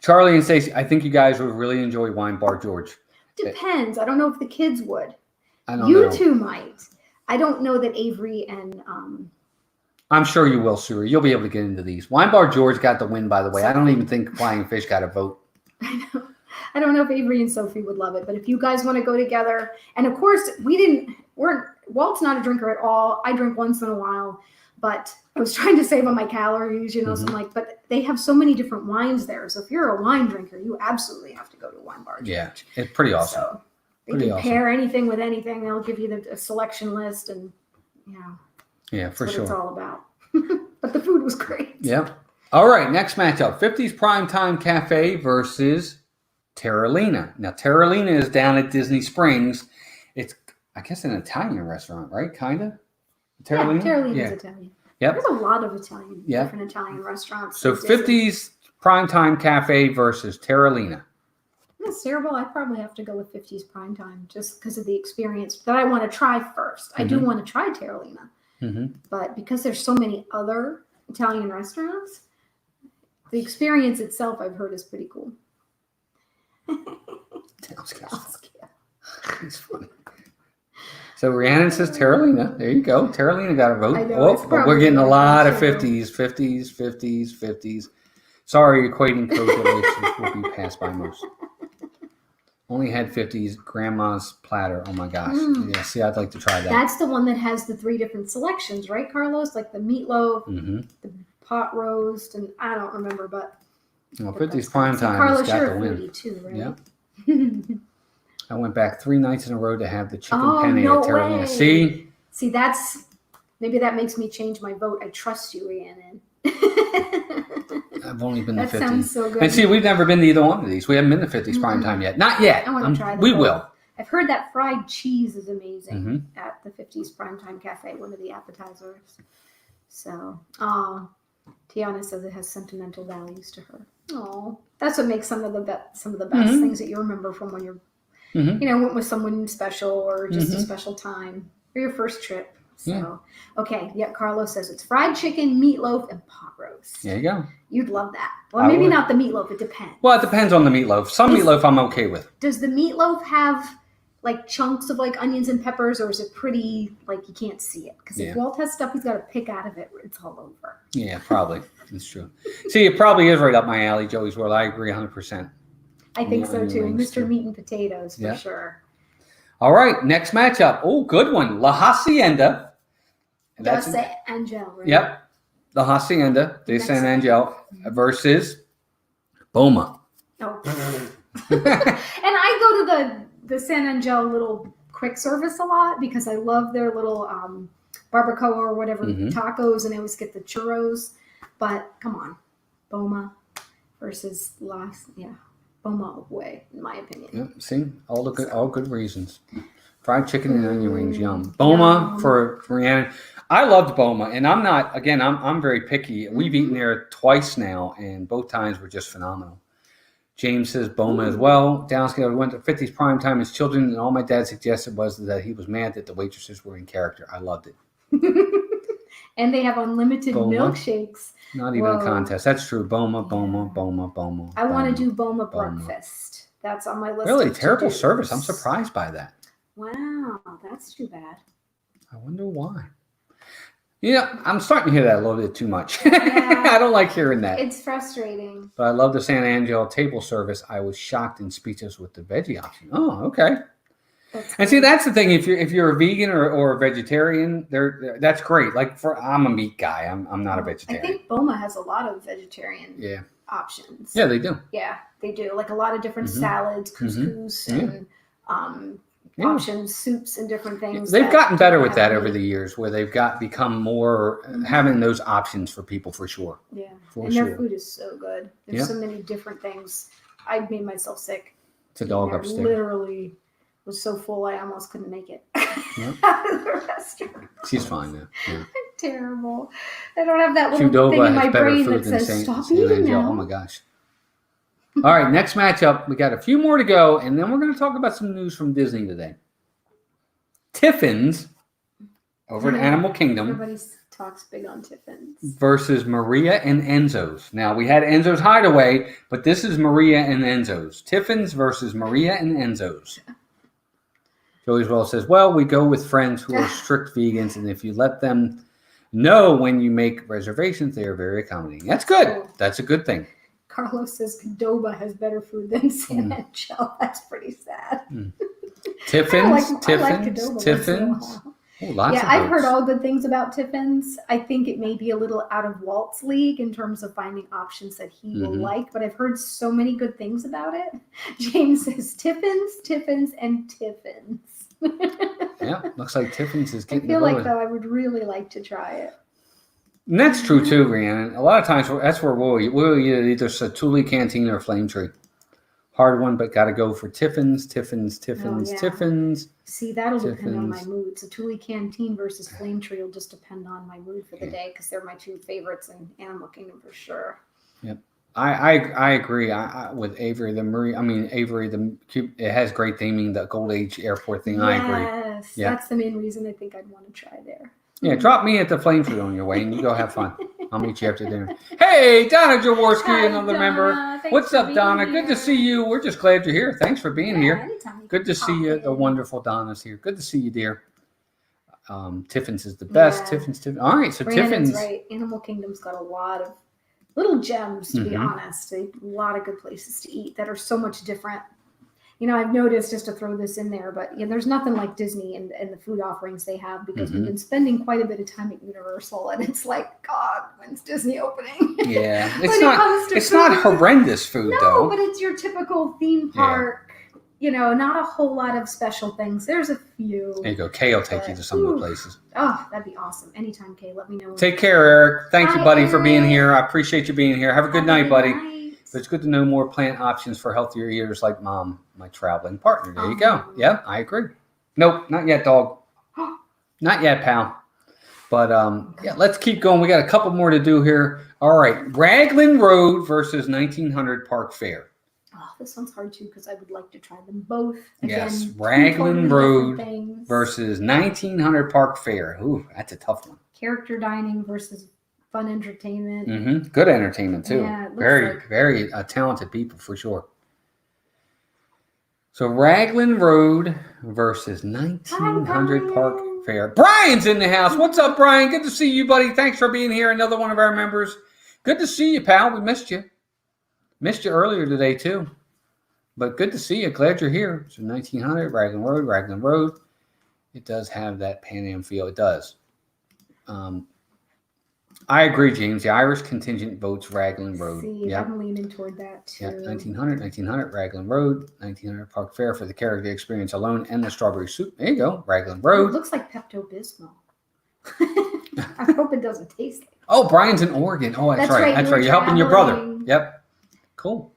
Charlie and Stacey, I think you guys would really enjoy Wine Bar George. Depends. I don't know if the kids would. I don't know. You two might. I don't know that Avery and I'm sure you will, Sue. You'll be able to get into these. Wine Bar George got the win, by the way. I don't even think Flying Fish got a vote. I know. I don't know if Avery and Sophie would love it, but if you guys want to go together, and of course Walt's not a drinker at all. I drink once in a while, but I was trying to save on my calories, so I'm but they have so many different wines there. So if you're a wine drinker, you absolutely have to go to Wine Bar George. Yeah, it's pretty awesome. So they can pair anything with anything. They'll give you a selection list, and yeah, for sure. That's what it's all about. But the food was great. Yeah. All right, next matchup: 50s Primetime Cafe versus Terralina. Now, Terralina is down at Disney Springs. It's, I guess, an Italian restaurant, right? Kind of. Terralina? Yeah, Terralina is Italian. Yep. There's a lot of different Italian restaurants. So 50s Primetime Cafe versus Terralina. That's terrible. I probably have to go with 50s Primetime just because of the experience that I want to try first. I do want to try Terralina. But because there's so many other Italian restaurants, the experience itself I've heard is pretty cool. It's funny. So Rhiannon says Terralina. There you go. Terralina got a vote. I know, but we're getting a lot of 50s. Sorry, equating correlations will be passed by most. Only had 50s, grandma's platter. Oh my gosh. Yeah, see, I'd like to try that. That's the one that has the 3 different selections, right, Carlos? Like the meatloaf, the pot roast, and I don't remember, but. Well, 50s prime time. Carlos, got you're the a win. foodie too, right? Yep. I went back 3 nights in a row to have the chicken penne no at Terralina. way. See, maybe that makes me change my vote. I trust you, Rhiannon. I've only been that to 50s. Sounds so good. And see, we've never been to either one of these. We haven't been to 50s prime time yet. Not yet. I want to try them. We will. I've heard that fried cheese is amazing at the 50s Primetime Cafe, one of the appetizers. So, Tiana says it has sentimental values to her. Oh, that's what makes some of the best things that you remember from when you're, went with someone special or just a special time or your first trip. So, okay, Carlos says it's fried chicken, meatloaf, and pot roast. There you go. You'd love that. Well, maybe not the meatloaf. It depends. Well, it depends on the meatloaf. Some meatloaf I'm okay with. Does the meatloaf have like chunks of like onions and peppers, or is it pretty like you can't see it? Because if Walt has stuff he's got to pick out of it, it's all over. Yeah, probably. That's true. See, it probably is right up my alley, Joey's World. I agree 100%. I think so too. Mr. Meat and Potatoes for sure. All right, next matchup. Oh, good one. La Hacienda. That's Angel, right? Yep. La Hacienda de San Angel versus Boma. Oh. And I go to the San Angel little quick service a lot because I love their little barbacoa or whatever tacos, and I always get the churros. But come on, Boma versus Boma way, in my opinion. Yep. See, all good reasons. Fried chicken and onion rings, yum. Boma for Rhiannon. I loved Boma, and I'm very picky. We've eaten there twice now, and both times were just phenomenal. James says Boma as well. Downscale, we went to 50s prime time as children, and all my dad suggested was that he was mad that the waitresses were in character. I loved it. And they have unlimited milkshakes. Not even a contest. That's true. Boma. I want to do Boma breakfast. That's on my list. Really terrible service. I'm surprised by that. Wow, that's too bad. I wonder why. Yeah, I'm starting to hear that a little bit too much. I don't like hearing that. It's frustrating. But I love the San Angel table service. I was shocked and speechless with the veggie option. Oh, okay. And see, that's the thing. If you're a vegan or a vegetarian, that's great. Like I'm a meat guy. I'm not a vegetarian. I think Boma has a lot of vegetarian options. Yeah, they do. Yeah, they do. Like a lot of different salads, couscous, and options, soups, and different things. They've gotten better with that over the years, where they've become more having those options for people for sure. Yeah, their food is so good. There's so many different things. I made myself sick. It's a dog upstairs. Literally was so full I almost couldn't make it out of the restaurant. She's fine now. Yeah. Terrible. I don't have that little thing in my brain that says stop eating now. Oh my gosh. All right, next matchup. We got a few more to go, and then we're going to talk about some news from Disney today. Tiffin's over at Animal Kingdom. Everybody talks big on Tiffin's. Versus Maria and Enzo's. Now, we had Enzo's Hideaway, but this is Maria and Enzo's. Tiffin's versus Maria and Enzo's. Joey's Well says, well, we go with friends who are strict vegans, and if you let them know when you make reservations, they are very accommodating. That's good. That's a good thing. Carlos says Qdoba has better food than San Angel. That's pretty sad. Tiffin's. I've heard all good things about Tiffin's. I think it may be a little out of Walt's league in terms of finding options that he will like, but I've heard so many good things about it. James says Tiffin's, and Tiffin's. Yeah, looks like Tiffin's is getting. I feel like though I would really like to try it. And that's true too, Rhiannon. A lot of times that's where we'll eat either Satuli Canteen or Flame Tree. Hard one, but got to go for Tiffin's. Tiffin's. See, that'll depend on my mood. Satuli Canteen versus Flame Tree will just depend on my mood for the day because they're my two favorites in Animal Kingdom for sure. Yep. I agree with Avery. It has great theming. The Gold Age Airport thing. I agree. Yes, that's the main reason I think I'd want to try there. Yeah, drop me at the Flame Tree on your way, and you go have fun. I'll meet you after dinner. Hey, Donna Jaworski, another member. What's up, Donna? Good to see you. We're just glad you're here. Thanks for being here. Good to see you. The wonderful Donna's here. Good to see you, dear. Tiffin's is the best. Tiffin's. All right, so Brandon's Tiffin's. Right. Animal Kingdom's got a lot of little gems, to be honest. A lot of good places to eat that are so much different. You know, I've noticed, just to throw this in there, but there's nothing like Disney and the food offerings they have, because we've been spending quite a bit of time at Universal, and it's like, God, when's Disney opening? Yeah, it's not horrendous food though. No, but it's your typical theme park. You know, not a whole lot of special things. There's a few. There you go. Kay will take you to some of the places. Oh, that'd be awesome. Anytime, Kay, let me know. Take care, Eric. Thank you, buddy, for being here. I appreciate you being here. Have a good night, buddy. But it's good to know more plant options for healthier eaters like Mom, my traveling partner. There you go. Yeah, I agree. Nope, not yet, dog. Not yet, pal. But yeah, let's keep going. We got a couple more to do here. All right, Raglan Road versus 1900 Park Fair. Oh, this one's hard too, because I would like to try them both. Again, yes, Raglan Road versus 1900 Park Fair. Ooh, that's a tough one. Character dining versus fun entertainment. Good entertainment too. Yeah, very talented people for sure. So Raglan Road versus 1900 Park Fair. Brian's in the house. What's up, Brian? Good to see you, buddy. Thanks for being here. Another one of our members. Good to see you, pal. We missed you. Missed you earlier today too. But good to see you. Glad you're here. So 1900 Raglan Road. It does have that Pan Am feel. It does. I agree, James. The Irish contingent votes Raglan Road. See, I'm leaning toward that too. Yeah, 1900 Raglan Road, 1900 Park Fair for the character experience alone and the strawberry soup. There you go, Raglan Road. It looks like Pepto-Bismol. I hope it doesn't taste like. Oh, Brian's in Oregon. Oh, that's right. That's right. You're helping your brother. Yep. Cool.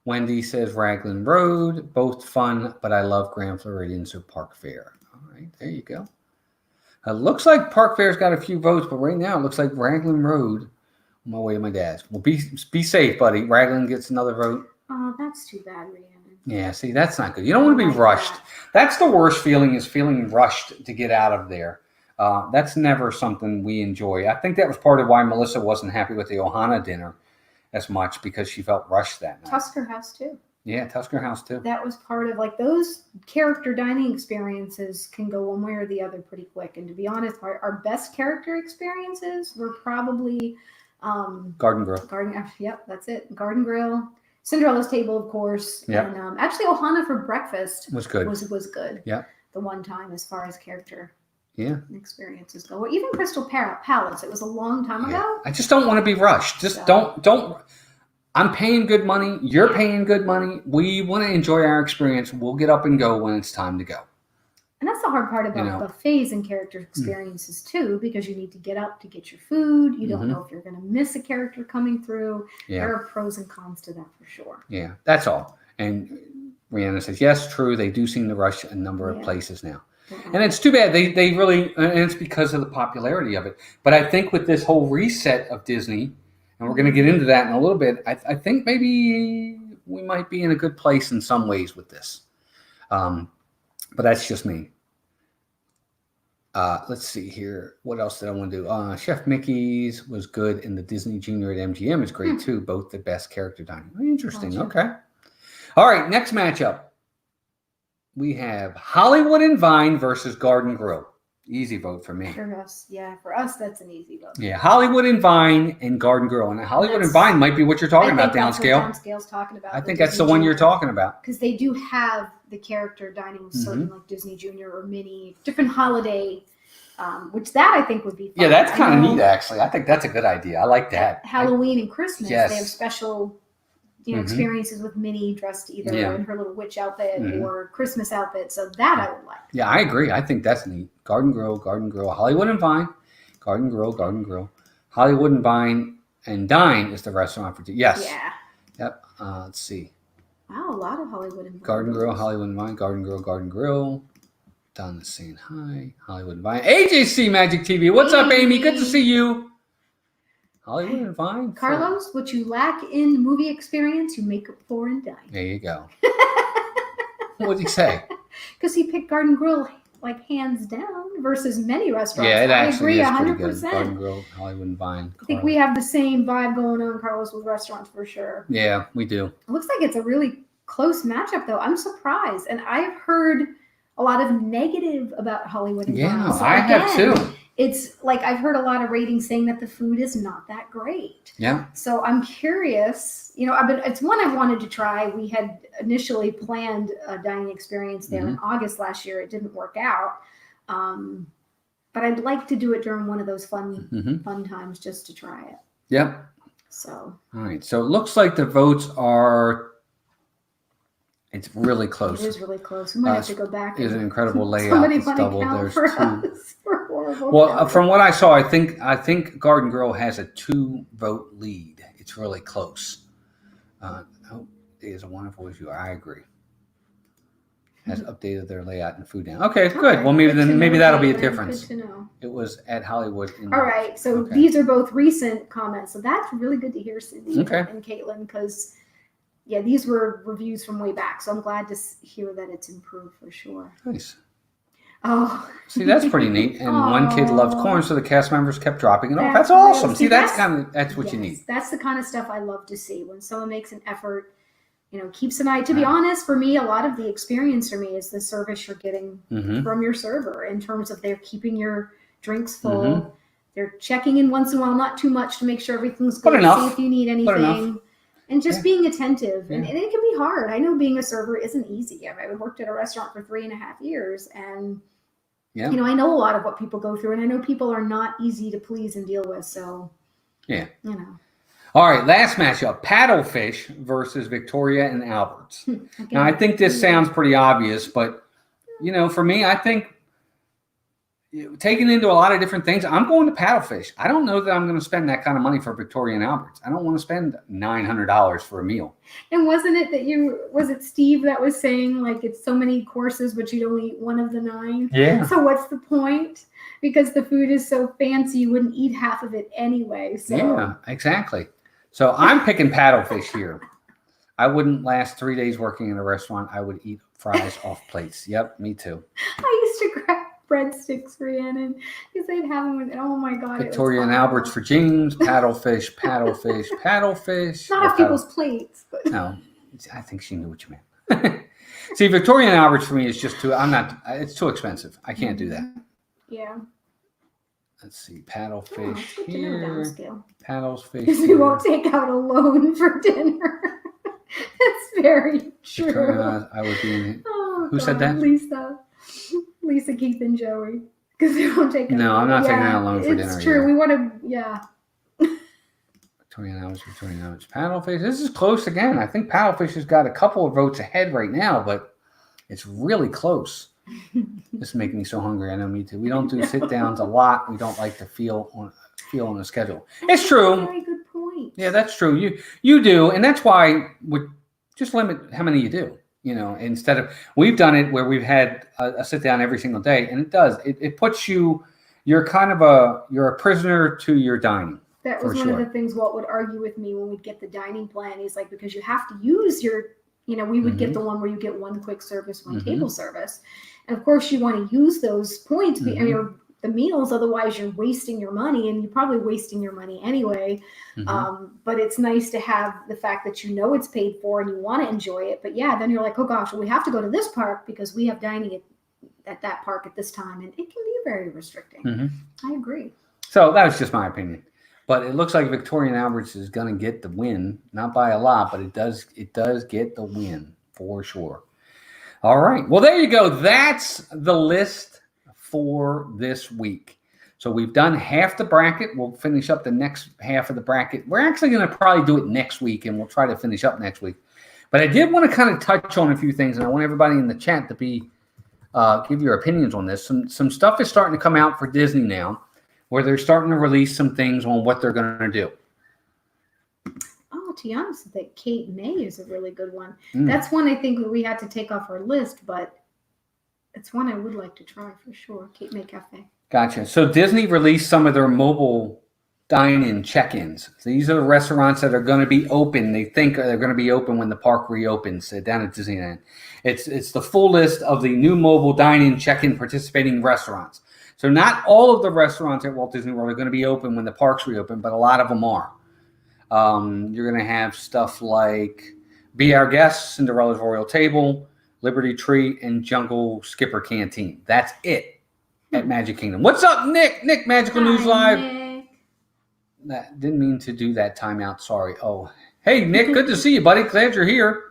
Wendy says Raglan Road, both fun, but I love Grand Floridian, so Park Fair. All right, there you go. It looks like Park Fair's got a few votes, but right now it looks like Raglan Road. On my way to my dad's. Well, be safe, buddy. Raglan gets another vote. Oh, that's too bad, Rhiannon. Yeah, see, that's not good. You don't want to be rushed. That's the worst feeling, is feeling rushed to get out of there. That's never something we enjoy. I think that was part of why Melissa wasn't happy with the Ohana dinner as much, because she felt rushed that night. Tusker House, too. Yeah, Tusker House, too. That was part of, like, those character dining experiences can go one way or the other pretty quick. And to be honest, our best character experiences were probably... Garden Grill. Yep, that's it. Garden Grill. Cinderella's Table, of course. Yep. And actually, Ohana for breakfast was good. Was good. Yeah. The one time, as far as character experiences go. Or even Crystal Palace. It was a long time ago. I just don't want to be rushed. Just don't. I'm paying good money. You're paying good money. We want to enjoy our experience. We'll get up and go when it's time to go. And that's the hard part about buffets and character experiences too, because you need to get up to get your food. You don't know if you're going to miss a character coming through. Yeah. There are pros and cons to that for sure. Yeah, that's all. And Rihanna says, yes, true. They do seem to rush a number of places now. And it's too bad. They really, and it's because of the popularity of it. But I think with this whole reset of Disney, and we're going to get into that in a little bit, I think maybe we might be in a good place in some ways with this. But that's just me. Let's see here. What else did I want to do? Chef Mickey's was good, and the Disney Junior at MGM is great too. Both the best character dining. Interesting. Gotcha. Okay. All right. Next matchup. We have Hollywood and Vine versus Garden Grill. Easy vote for me. For us, for us, that's an easy vote. Yeah, Hollywood and Vine and Garden Grill. And Hollywood and Vine might be what you're talking about, downscale. Downscale's talking about. I think that's the one you're talking about. Because they do have the character dining, certain like Disney Junior or Minnie, different holiday, which that I think would be fun. Yeah, that's kind of neat, actually. I think that's a good idea. I like that. Halloween and Christmas, they have special experiences with Minnie dressed either in her little witch outfit or Christmas outfit. So that I would like. Yeah, I agree. I think that's neat. Garden Grill, Hollywood and Vine, Garden Grill, Hollywood and Vine, and Dine is the restaurant for Yes. Yeah. Yep. Let's see. Wow, a lot of Hollywood and Vine. Garden Grill, Hollywood and Vine, Garden Grill. Donna's saying hi. Hollywood and Vine. AJC Magic TV. What's up, Amy? Good to see you. Hollywood and Vine. Carlos, what you lack in movie experience, you make up for in Dine. There you go. What did he say? Because he picked Garden Grill like hands down versus many restaurants. Yeah, it actually is 100%. Pretty good. Garden Grill, Hollywood and Vine. I think we have the same vibe going on, Carlos, with restaurants for sure. Yeah, we do. It looks like it's a really close matchup, though. I'm surprised. And I've heard a lot of negative about Hollywood and Vine. So I have too. it's like I've heard a lot of ratings saying that the food is not that great. Yeah. So I'm curious. It's one I've wanted to try. We had initially planned a dining experience there in August last year. It didn't work out. But I'd like to do it during one of those fun times just to try it. Yep. So. All right. So it looks like the votes are. It's really close. It is really close. We might have to go back. It's an incredible layout. Somebody it's double. There's two. Well, from what I saw, I think Garden Grill has a 2-vote lead. It's really close. There's a wonderful issue. I agree. Has updated their layout and food down. Okay, good. Well, maybe that'll be a difference. Good to know. It was at Hollywood. All right. So these are both recent comments. So that's really good to hear, Cindy and Caitlin, because. Yeah, these were reviews from way back, so I'm glad to hear that it's improved for sure. Nice. Oh. See, that's pretty neat. And one kid loves corn, so the cast members kept dropping it off. That's awesome. See, that's what you need. That's the kind of stuff I love to see when someone makes an effort, keeps an eye. To be honest, for me, a lot of the experience for me is the service you're getting from your server in terms of they're keeping your drinks full. They're checking in once in a while, not too much to make sure everything's good. See if you need anything. And just being attentive. And it can be hard. I know being a server isn't easy. I worked at a restaurant for 3.5 years. And, I know a lot of what people go through. And I know people are not easy to please and deal with. So, All right, last matchup. Paddlefish versus Victoria and Albert's. Now, I think this sounds pretty obvious. But, for me, I think taking into a lot of different things, I'm going to Paddlefish. I don't know that I'm going to spend that kind of money for Victoria and Albert's. I don't want to spend $900 for a meal. And wasn't it that was it Steve that was saying like it's so many courses, but you'd only eat one of the 9? Yeah. So what's the point? Because the food is so fancy, you wouldn't eat half of it anyway. So. Yeah, exactly. So I'm picking Paddlefish here. I wouldn't last 3 days working in a restaurant. I would eat fries off plates. Yep, me too. I used to grab breadsticks for Rhiannon because they'd have them with, oh my God. Victoria and Albert's for James, Paddlefish. Not off people's plates. But. No, I think she knew what you meant. See, Victoria and Albert's for me is just it's too expensive. I can't do that. Yeah. Let's see, Paddlefish here. Paddlefish. Because we won't take out a loan for dinner. That's very true. I would be. Who said that? Lisa, Keith, and Joey. Because they won't take. No, I'm not taking out a loan for dinner. It's true. We want to. Yeah. Victoria and Albert's. Paddlefish. This is close again. I think Paddlefish has got a couple of votes ahead right now, but it's really close. This is making me so hungry. I know, me too. We don't do sit downs a lot. We don't like to feel on a schedule. It's true. Very good point. Yeah, that's true. You do, and that's why we just limit how many you do. Instead of we've done it where we've had a sit down every single day, and it puts you're a prisoner to your dining. That was one of the things Walt would argue with me when we'd get the dining plan. He's like, because you have to use your. We would get the one where you get one quick service, one table service. And of course, you want to use those points, the meals, otherwise you're wasting your money, and you're probably wasting your money anyway. But it's nice to have the fact that it's paid for and you want to enjoy it. But yeah, then you're like, oh gosh, well, we have to go to this park because we have dining at that park at this time. And it can be very restricting. I agree. So that was just my opinion. But it looks like Victoria and Albert's is going to get the win, not by a lot, but it does get the win for sure. All right. Well, there you go. That's the list for this week. So we've done half the bracket. We'll finish up the next half of the bracket. We're actually going to probably do it next week, and we'll try to finish up next week. But I did want to kind of touch on a few things, and I want everybody in the chat to give your opinions on this. Some stuff is starting to come out for Disney now, where they're starting to release some things on what they're going to do. Oh, Tiana said that Cape May is a really good one. That's one I think we had to take off our list, but it's one I would like to try for sure. Cape May Cafe. Gotcha. So Disney released some of their mobile dine-in check-ins. So these are the restaurants that are going to be open. They think they're going to be open when the park reopens down at Disneyland. It's the full list of the new mobile dine-in check-in participating restaurants. So not all of the restaurants at Walt Disney World are going to be open when the parks reopen, but a lot of them are. You're going to have stuff like Be Our Guest, Cinderella's Royal Table, Liberty Tree, and Jungle Skipper Canteen. That's it. at Magic Kingdom. What's up, Nick? Nick, Magical News Live. Nick. That didn't mean to do that timeout. Sorry. Oh, hey, Nick, good to see you, buddy. Glad you're here.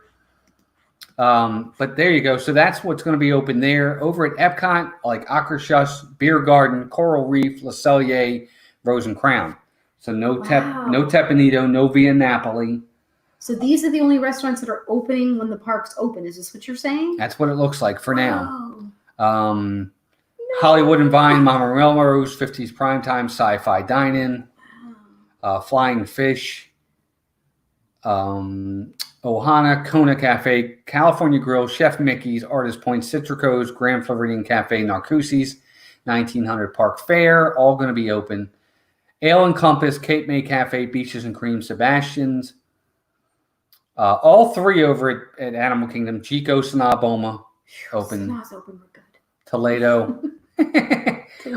But there you go. So that's what's going to be open there. Over at Epcot, like Akershus, Beer Garden, Coral Reef, Le Cellier, Rose and Crown. So no Teppanito, no Via Napoli. So these are the only restaurants that are opening when the parks open. Is this what you're saying? That's what it looks like for now. No. Hollywood and Vine, Mama Melrose, 50s Primetime, Sci-Fi Dine-In, Flying Fish, Ohana, Kona Cafe, California Grill, Chef Mickey's, Artist Point, Citrico's, Grand Floridian Cafe, Narcoossee's, 1900 Park Fair, all going to be open. Ale and Compass, Cape May Cafe, Beaches and Cream, Sebastian's. All three over at Animal Kingdom, Chico, Sanaa, Boma, open. Sanaa's open, we're good. Toledo.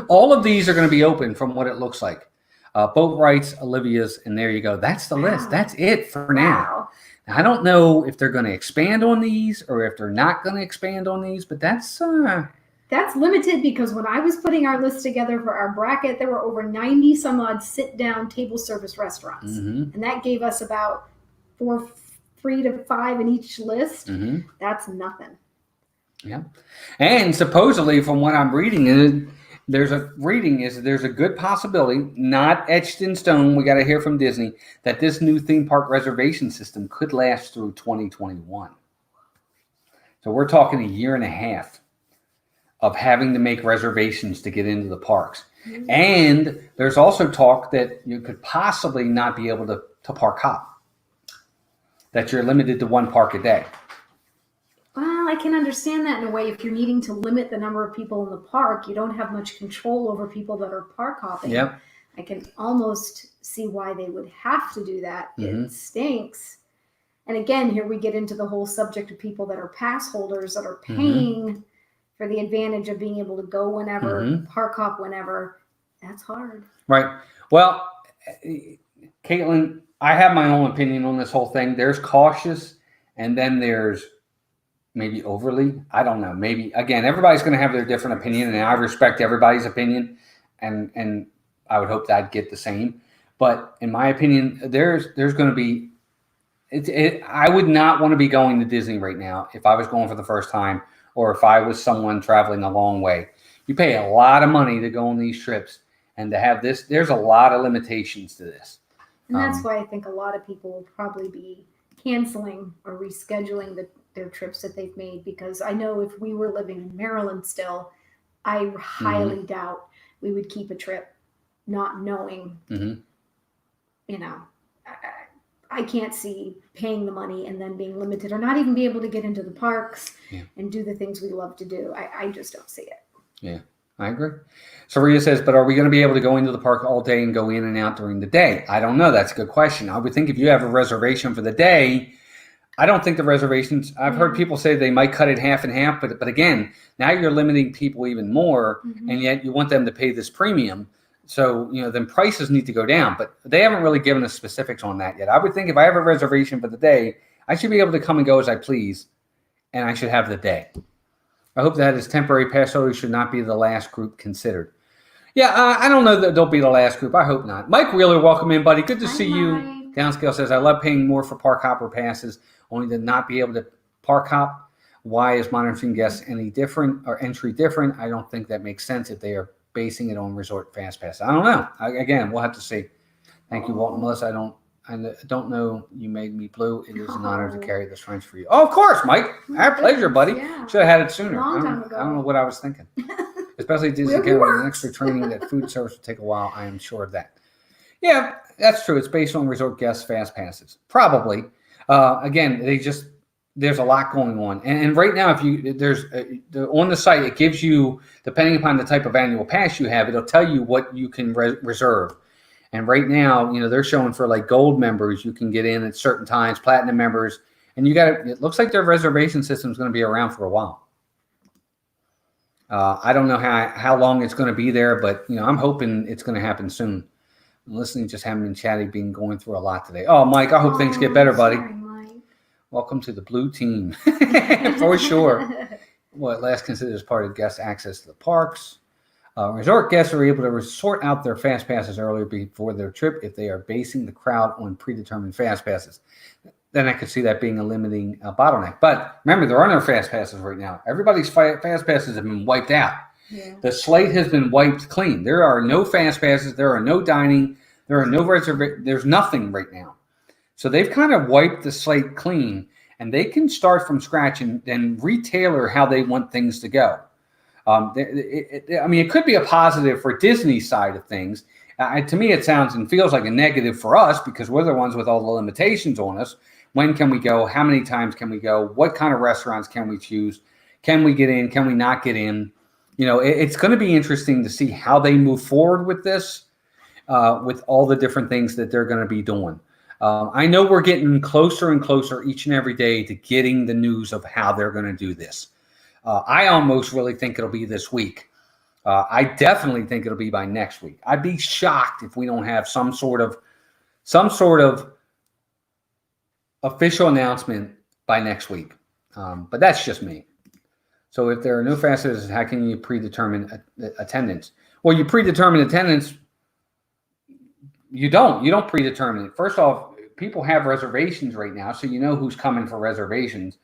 All of these are going to be open from what it looks like. Boat Rights, Olivia's, and there you go. That's the list. That's it for now. I don't know if they're going to expand on these or if they're not going to expand on these, but that's limited because when I was putting our list together for our bracket, there were over 90 some odd sit-down table service restaurants. And that gave us about 3 to 5 in each list. That's nothing. Yeah. And supposedly from what I'm reading, there's a good possibility, not etched in stone, we got to hear from Disney, that this new theme park reservation system could last through 2021. So we're talking a year and a half of having to make reservations to get into the parks. And there's also talk that you could possibly not be able to park hop, that you're limited to one park a day. Well, I can understand that in a way. If you're needing to limit the number of people in the park, you don't have much control over people that are park hopping. Yep. I can almost see why they would have to do that. It stinks. And again, here we get into the whole subject of people that are pass holders that are paying for the advantage of being able to go whenever, park hop whenever. That's hard. Right. Well, Caitlin, I have my own opinion on this whole thing. There's cautious, and then there's maybe overly. I don't know. Maybe, again, everybody's going to have their different opinion, and I respect everybody's opinion, and I would hope that I'd get the same. But in my opinion, there's going to be I would not want to be going to Disney right now if I was going for the first time or if I was someone traveling a long way. You pay a lot of money to go on these trips, and to have this, there's a lot of limitations to this. And that's why I think a lot of people will probably be canceling or rescheduling their trips that they've made, because I know if we were living in Maryland still, I highly doubt we would keep a trip not knowing, you know, I can't see paying the money and then being limited or not even be able to get into the parks and do the things we love to do. I just don't see it. Yeah, I agree. So Rita says, but are we going to be able to go into the park all day and go in and out during the day? I don't know. That's a good question. I would think if you have a reservation for the day, I don't think the reservations, I've heard people say they might cut it half and half, but again, now you're limiting people even more, and yet you want them to pay this premium. So, you know, then prices need to go down, but they haven't really given us specifics on that yet. I would think if I have a reservation for the day, I should be able to come and go as I please, and I should have the day. I hope that is temporary pass holders should not be the last group considered. Yeah, I don't know that they'll be the last group. I hope not. Mike Wheeler, welcome in, buddy. Good to see you. Downscale says, I love paying more for park hopper passes, only to not be able to park hop. Why is monitoring guests any different or entry different? I don't think that makes sense if they are basing it on resort fast pass. I don't know. Again, we'll have to see. Thank you, Walt and Melissa. I don't know. You made me blue. It is an honor to carry this range for you. Oh, of course, Mike. Our pleasure, buddy. Yeah. Should have had it sooner. Long time ago. I don't know what I was thinking. Especially Disney carrying an extra training that food service will take a while. I am sure of that. Yeah, that's true. It's based on resort guest fast passes. Probably. Again, there's a lot going on. And right now, on the site, it gives you, depending upon the type of annual pass you have, it'll tell you what you can reserve. And right now, you know, they're showing for like gold members, you can get in at certain times, platinum members, and it looks like their reservation system is going to be around for a while. I don't know how long it's going to be there, but, you know, I'm hoping it's going to happen soon. I'm listening, just having been chatty, going through a lot today. Oh, Mike, I hope things get better, buddy. Sorry, Mike. Welcome to the blue team, for sure. What last considered as part of guest access to the parks. Resort guests are able to sort out their fast passes earlier before their trip if they are basing the crowd on predetermined fast passes. Then I could see that being a limiting bottleneck. But remember, there are no fast passes right now. Everybody's fast passes have been wiped out. Yeah. The slate has been wiped clean. There are no fast passes. There are no dining. There are no reservations. There's nothing right now. So they've kind of wiped the slate clean, and they can start from scratch and retailer how they want things to go. It could be a positive for Disney's side of things. To me, it sounds and feels like a negative for us because we're the ones with all the limitations on us. When can we go? How many times can we go? What kind of restaurants can we choose? Can we get in? Can we not get in? It's going to be interesting to see how they move forward with this, with all the different things that they're going to be doing. I know we're getting closer and closer each and every day to getting the news of how they're going to do this. I almost really think it'll be this week. I definitely think it'll be by next week. I'd be shocked if we don't have some sort of official announcement by next week. But that's just me. So if there are no fast passes, how can you predetermine attendance? Well, you predetermine attendance. You don't predetermine it. First off, people have reservations right now, so you know who's coming for reservations.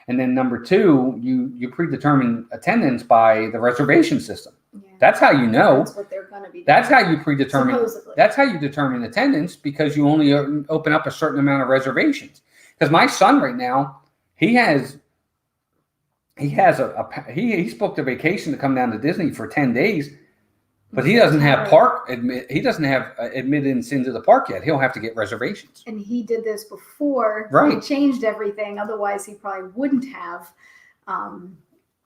And then number two, you predetermine attendance by the reservation system. Yeah. That's how you know. That's what they're going to be doing. That's how you predetermine. Supposedly. That's how you determine attendance because you only open up a certain amount of reservations. Because my son right now, he's booked a vacation to come down to Disney for 10 days. But he doesn't have admittance into the park yet. He'll have to get reservations. And he did this before he changed everything. Otherwise, he probably wouldn't have.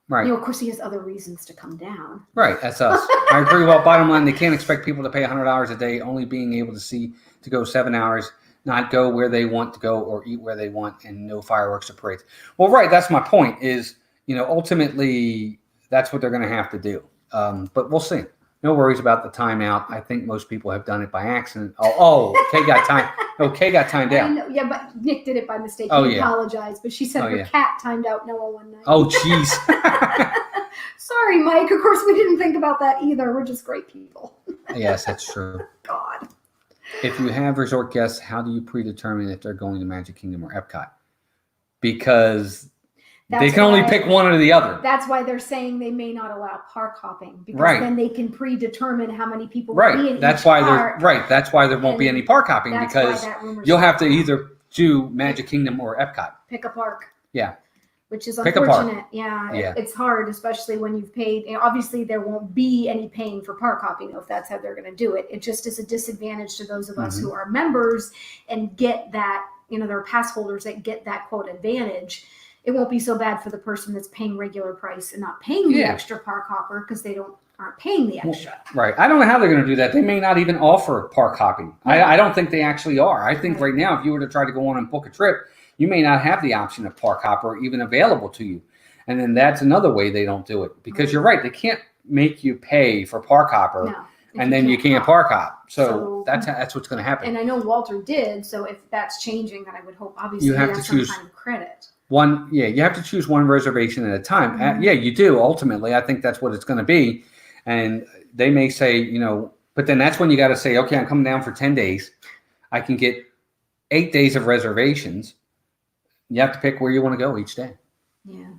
Right. Of course, he has other reasons to come down. Right. That's us. I agree. Well, bottom line, they can't expect people to pay $100 a day, only being able to go 7 hours, not go where they want to go or eat where they want, and no fireworks or parades. Well, right. That's my point. Is ultimately that's what they're going to have to do. But we'll see. No worries about the timeout. I think most people have done it by accident. Kay got time. Kay got timed out. I know, yeah, but Nick did it by mistake. He apologized, but she said her cat timed out Noah one night. Oh, jeez. Sorry, Mike. Of course, we didn't think about that either. We're just great people. Yes, that's true. God. If you have resort guests, how do you predetermine if they're going to Magic Kingdom or Epcot? Because they can only pick one or the other. That's why they're saying they may not allow park hopping because then they can predetermine how many people will be in that's each why park. That's why there won't be any park hopping because you'll have to either do Magic Kingdom or Epcot. Pick a park. Yeah. Which is unfortunate. Yeah. It's hard, especially when you've paid. Obviously, there won't be any paying for park hopping if that's how they're going to do it. It just is a disadvantage to those of us who are members and get that. There are pass holders that get that quote advantage. It won't be so bad for the person that's paying regular price and not paying the extra park hopper because they aren't paying the extra. Right. I don't know how they're going to do that. They may not even offer park hopping. I don't think they actually are. I think right now, if you were to try to go on and book a trip, you may not have the option of park hopper even available to you. And then that's another way they don't do it because you're right. They can't make you pay for park hopper and then you can't park hop. So that's what's going to happen. And I know Walter did. So if that's changing, then I would hope obviously you have to choose some kind of credit. You have to choose one reservation at a time. You do. Ultimately, I think that's what it's going to be. And they may say, but then that's when you got to say, okay, I'm coming down for 10 days. I can get 8 days of reservations. You have to pick where you want to go each day. Yeah.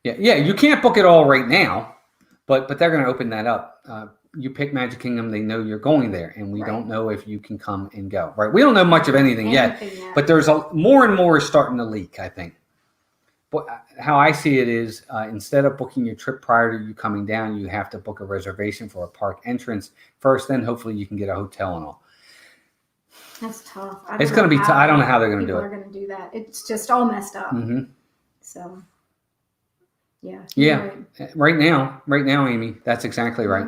You can't book it all right now, but they're going to open that up. You pick Magic Kingdom, they know you're going there, and we don't know if you can come and go. Right? We don't know much of anything yet, but there's more and more is starting to leak, I think. But how I see it is instead of booking your trip prior to you coming down, you have to book a reservation for a park entrance first. Then hopefully you can get a hotel and all. That's tough. It's going to be tough. I don't know how they're going to do it. People are going to do that. It's just all messed up. So, Right now, Amy, that's exactly right.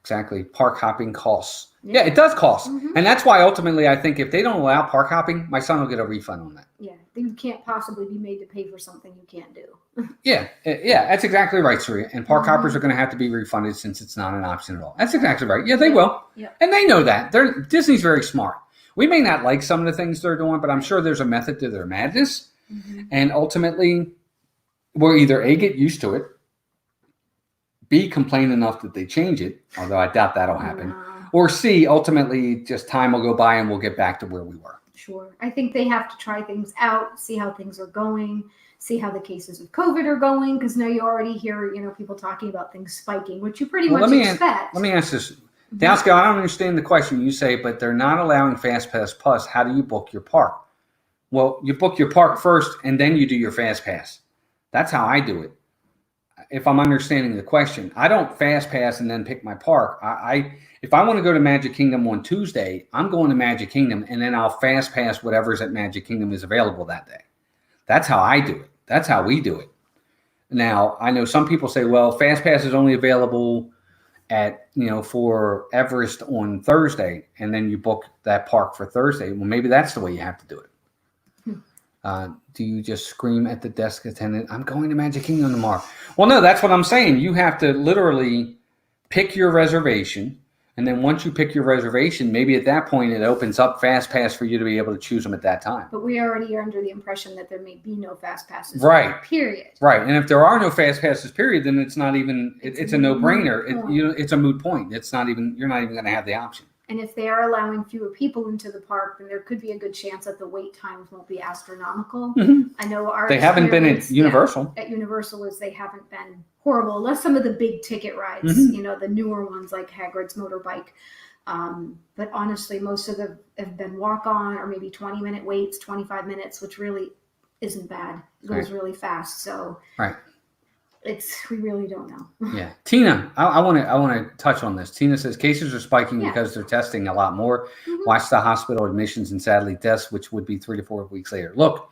Exactly. Park hopping costs. Yeah, it does cost. And that's why ultimately I think if they don't allow park hopping, my son will get a refund on that. Yeah, you can't possibly be made to pay for something you can't do. Yeah, that's exactly right, Surya. And park hoppers are going to have to be refunded since it's not an option at all. That's exactly right. Yeah, they will. Yeah. And they know that. Disney's very smart. We may not like some of the things they're doing, but I'm sure there's a method to their madness. And ultimately, we'll either A, get used to it, B, complain enough that they change it, although I doubt that'll happen. Or C, ultimately, just time will go by and we'll get back to where we were. Sure. I think they have to try things out, see how things are going, see how the cases of COVID are going, because now you already hear, people talking about things spiking, which you pretty much expect. Let me ask this. Downscale, I don't understand the question. You say, but they're not allowing FastPass Plus. How do you book your park? Well, you book your park first, and then you do your FastPass. That's how I do it. If I'm understanding the question, I don't FastPass and then pick my park. If I want to go to Magic Kingdom on Tuesday, I'm going to Magic Kingdom, and then I'll FastPass whatever's at Magic Kingdom is available that day. That's how I do it. That's how we do it. Now, I know some people say, well, FastPass is only available at, for Everest on Thursday, and then you book that park for Thursday. Well, maybe that's the way you have to do it. Do you just scream at the desk attendant, I'm going to Magic Kingdom tomorrow? Well, no, that's what I'm saying. You have to literally pick your reservation. And then once you pick your reservation, maybe at that point, it opens up FastPass for you to be able to choose them at that time. But we already are under the impression that there may be no FastPasses. Right. Period. Right. And if there are no FastPasses, period, then it's not even, it's a no-brainer. It's a moot point. It's not even, you're not even going to have the option. And if they are allowing fewer people into the park, then there could be a good chance that the wait times won't be astronomical. I know they haven't been at Universal. At Universal, they haven't been horrible, unless some of the big ticket rides, the newer ones like Hagrid's Motorbike. But honestly, most of them have been walk-on or maybe 20-minute waits, 25 minutes, which really isn't bad. It goes really fast. So we really don't know. Yeah. Tina, I want to touch on this. Tina says cases are spiking because they're testing a lot more. Watch the hospital admissions and sadly deaths, which would be 3 to 4 weeks later. Look,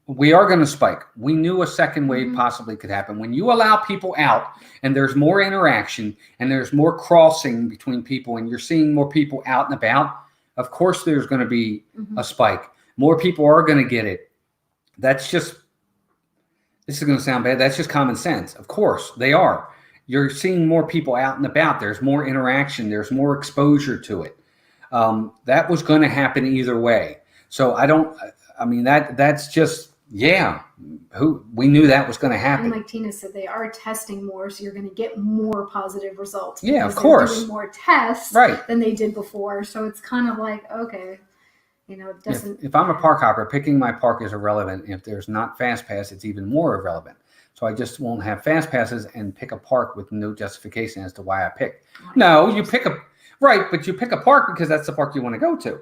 we are going to spike. We knew a second wave possibly could happen. When you allow people out and there's more interaction and there's more crossing between people and you're seeing more people out and about, of course there's going to be a spike. More people are going to get it. That's just, this is going to sound bad. That's just common sense. Of course they are. You're seeing more people out and about. There's more interaction. There's more exposure to it. That was going to happen either way. So that's just, we knew that was going to happen. And like Tina said, they are testing more, so you're going to get more positive results. Yeah, of course. They're doing more tests than they did before. So it's kind of like, okay, it doesn't. If I'm a park hopper, picking my park is irrelevant. If there's not FastPass, it's even more irrelevant. So I just won't have FastPasses and pick a park with no justification as to why I picked. No, you pick but you pick a park because that's the park you want to go to.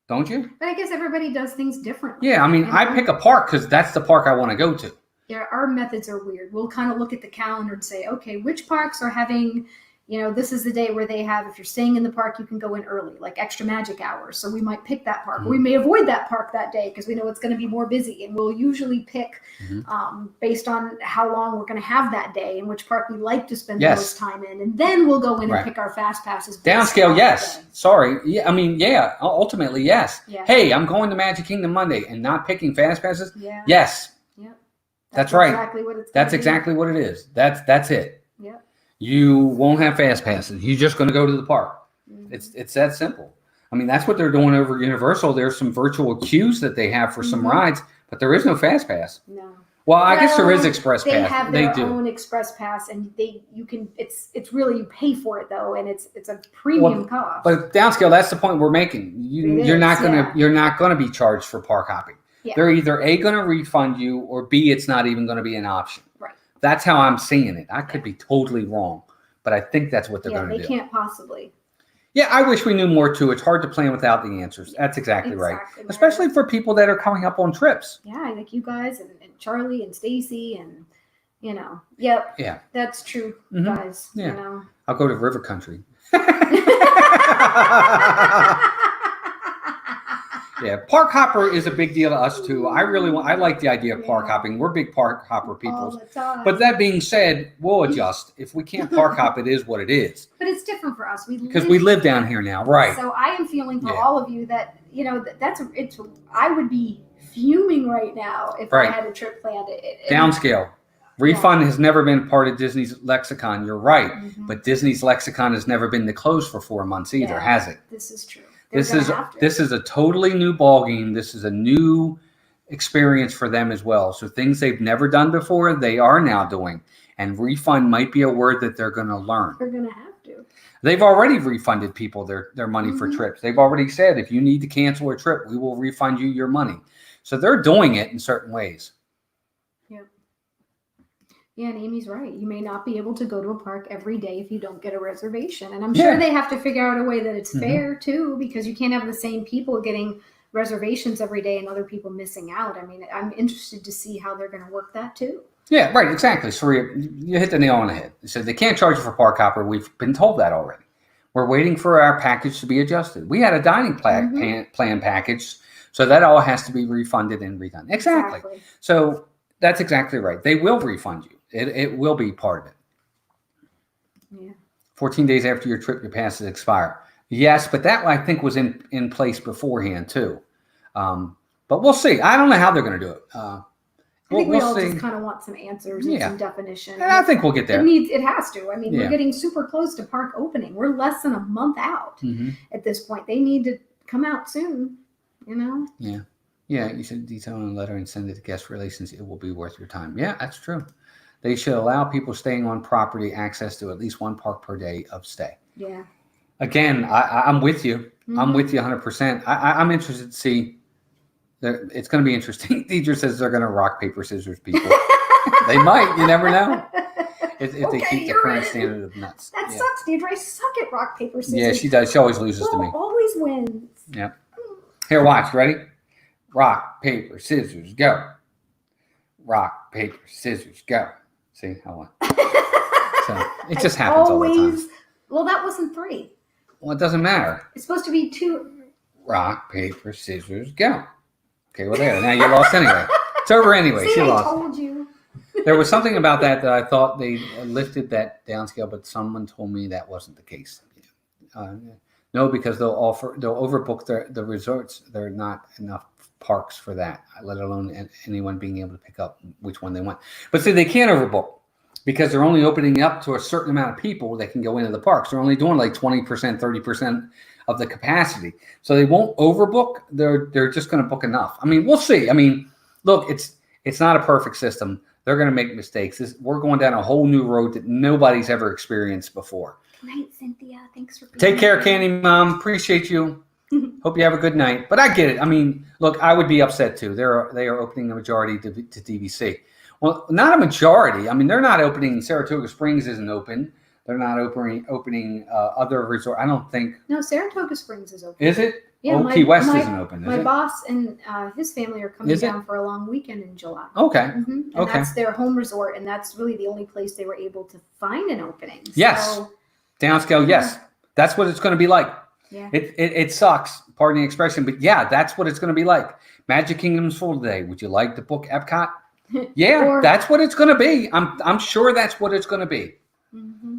Don't you? But I guess everybody does things differently. Yeah, I pick a park because that's the park I want to go to. Yeah, our methods are weird. We'll kind of look at the calendar and say, okay, which parks are having, this is the day where they have, if you're staying in the park, you can go in early, like extra magic hours. So we might pick that park. We may avoid that park that day because we know it's going to be more busy. And we'll usually pick based on how long we're going to have that day and which park we like to spend the most time in. And then we'll go in and pick our fast passes. Downscale, yes. Sorry. Yeah, ultimately, yes. Yeah. Hey, I'm going to Magic Kingdom Monday and not picking fast passes? Yeah. Yes. Yep. That's right. Exactly what it's That's exactly what it is. That's it. Yep. You won't have fast passes. You're just going to go to the park. It's that simple. That's what they're doing over Universal. There's some virtual queues that they have for some rides, but there is no fast pass. No. Well, I guess there is express pass. They have their own express pass, and it's really, you pay for it though, and it's a premium cost. But downscale, that's the point we're making. You're not gonna be charged for park hopping. Yeah. They're either A, going to refund you, or B, it's not even going to be an option. Right. That's how I'm seeing it. I could be totally wrong, but I think that's what they're going to do. They can't possibly. Yeah, I wish we knew more too. It's hard to plan without the answers. That's exactly right. Especially for people that are coming up on trips. Yeah, like you guys and Charlie and Stacy and, Yep. Yeah. That's true, guys. Yeah. I'll go to River Country. Yeah, park hopper is a big deal to us too. I like the idea of park hopping. We're big park hopper people. But that being said, we'll adjust. If we can't park hop, it is what it is. But it's different for us. Because we live down here now, right? So I am feeling for all of you that I would be fuming right now if I had a trip planned. Downscale. Refund has never been part of Disney's lexicon. You're right. But Disney's lexicon has never been to close for 4 months either, has it? This is true. This is a totally new ballgame. This is a new experience for them as well. So things they've never done before, they are now doing. And refund might be a word that they're going to learn. They're going to have to. They've already refunded people their money for trips. They've already said, if you need to cancel a trip, we will refund you your money. So they're doing it in certain ways. Yeah, and Amy's right. You may not be able to go to a park every day if you don't get a reservation. And I'm sure they have to figure out a way that it's fair, too, because you can't have the same people getting reservations every day and other people missing out. I mean, I'm interested to see how they're going to work that, too. Yeah, right, exactly. So you hit the nail on the head. So they can't charge you for park hopper. We've been told that already. We're waiting for our package to be adjusted. We had a dining plan package, so that all has to be refunded and redone. Exactly. So that's exactly right. They will refund you. It will be part of it. Yeah. 14 days after your trip, your passes expire. Yes, but that I think was in place beforehand too. But we'll see. I don't know how they're going to do it. I think we all just kind of want some answers and some definition. And I think we'll get there. It has to. I mean, we're getting super close to park opening. We're less than a month out at this point. They need to come out soon, you know? Yeah. Yeah, you should detail in a letter and send it to guest relations. It will be worth your time. Yeah, that's true. They should allow people staying on property access to at least one park per day of stay. Yeah. Again, I'm with you. I'm with you 100%. I'm interested to see. It's going to be interesting. Deidre says they're going to rock, paper, scissors people. They might. You never know. If they keep the current standard of nuts. That sucks, Deidre. I suck at rock, paper, scissors. Yeah, she does. She always loses to me. Always wins. Yeah. Here, watch. Ready? Rock, paper, scissors, go. Rock, paper, scissors, go. See, I won. So it just happens all the time. Well, that wasn't 3. Well, it doesn't matter. It's supposed to be 2. Rock, paper, scissors, go. Okay, well, there. Now you lost anyway. It's over anyway. See, she lost. I told you. There was something about that I thought they lifted that downscale, but someone told me that wasn't the case. No, because they'll overbook the resorts. There are not enough parks for that, let alone anyone being able to pick up which one they want. But see, they can't overbook because they're only opening up to a certain amount of people that can go into the parks. They're only doing like 20%, 30% of the capacity. So they won't overbook. They're just going to book enough. I mean, we'll see. I mean, look, it's not a perfect system. They're going to make mistakes. We're going down a whole new road that nobody's ever experienced before. Good night, Cynthia. Thanks for being here. Take care, Candy Mom. Appreciate you. Hope you have a good night. But I get it. I mean, look, I would be upset too. They are opening the majority to DVC. Well, not a majority. I mean, they're not opening. Saratoga Springs isn't open. They're not opening other resort. I don't think. No, Saratoga Springs is open. Is it? Yeah, Key West isn't open. My boss and his family are coming down for a long weekend in July. Okay. And that's their home resort, and that's really the only place they were able to find an opening. Yes. So, downscale. Yes, that's what it's going to be like. Yeah. It sucks, pardon the expression, but yeah, that's what it's going to be like. Magic Kingdom's full today. Would you like to book Epcot? Yeah, that's what it's going to be. I'm sure that's what it's going to be.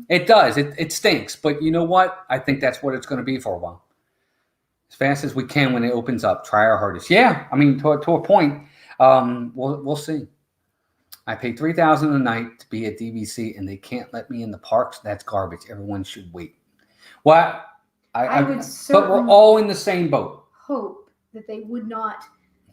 It does. It stinks, but you know what? I think that's what it's going to be for a while. As fast as we can when it opens up, try our hardest. Yeah, I mean to a point. We'll see. I pay $3,000 a night to be at DVC, and they can't let me in the parks. That's garbage. Everyone should wait. Well, I would but we're all in the same boat. Hope that they would not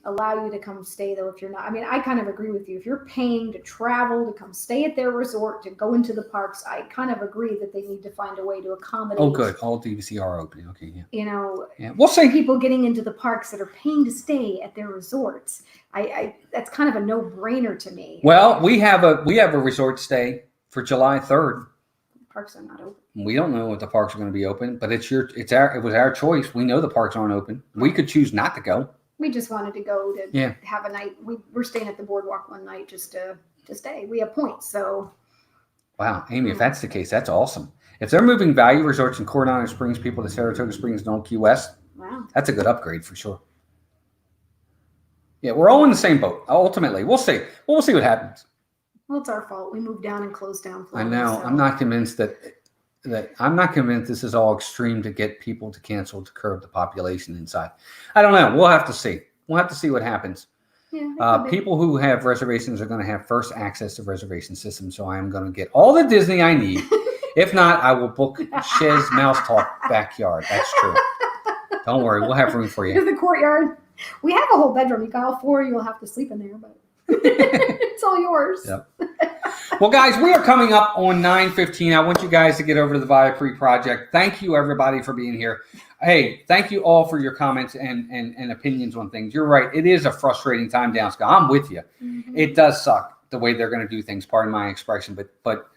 allow you to come stay, though, if you're not. I mean, I kind of agree with you. If you're paying to travel, to come stay at their resort, to go into the parks, I kind of agree that they need to find a way to accommodate. Oh, good. All DVC are opening. Okay, yeah. You know, we'll see. People getting into the parks that are paying to stay at their resorts. I that's kind of a no-brainer to me. Well, we have a resort stay for July 3rd. Parks are not open. We don't know if the parks are going to be open, but it was our choice. We know the parks aren't open. We could choose not to go. We just wanted to go to have a night. We're staying at the boardwalk one night just to stay. We have points, so. Wow, Amy, if that's the case, that's awesome. If they're moving Value Resorts and Coronado Springs people to Saratoga Springs and Old Key West, wow, that's a good upgrade for sure. Yeah, we're all in the same boat. Ultimately, we'll see. We'll see what happens. Well, it's our fault. We moved down and closed down. Florida, I know. So. I'm not convinced I'm not convinced this is all extreme to get people to cancel to curb the population inside. I don't know. We'll have to see. We'll have to see what happens. Yeah, people who have reservations are going to have first access to reservation systems. So I am going to get all the Disney I need. If not, I will book Chez Mouse Talk backyard. That's true. Don't worry. We'll have room for you. In the courtyard. We have a whole bedroom. You got all 4. You'll have to sleep in there, but it's all yours. Yep. Well, guys, we are coming up on 9:15. I want you guys to get over to the Viacree Project. Thank you, everybody, for being here. Hey, thank you all for your comments and opinions on things. You're right. It is a frustrating time downscale. I'm with you. Mm-hmm. It does suck the way they're going to do things, pardon my expression. But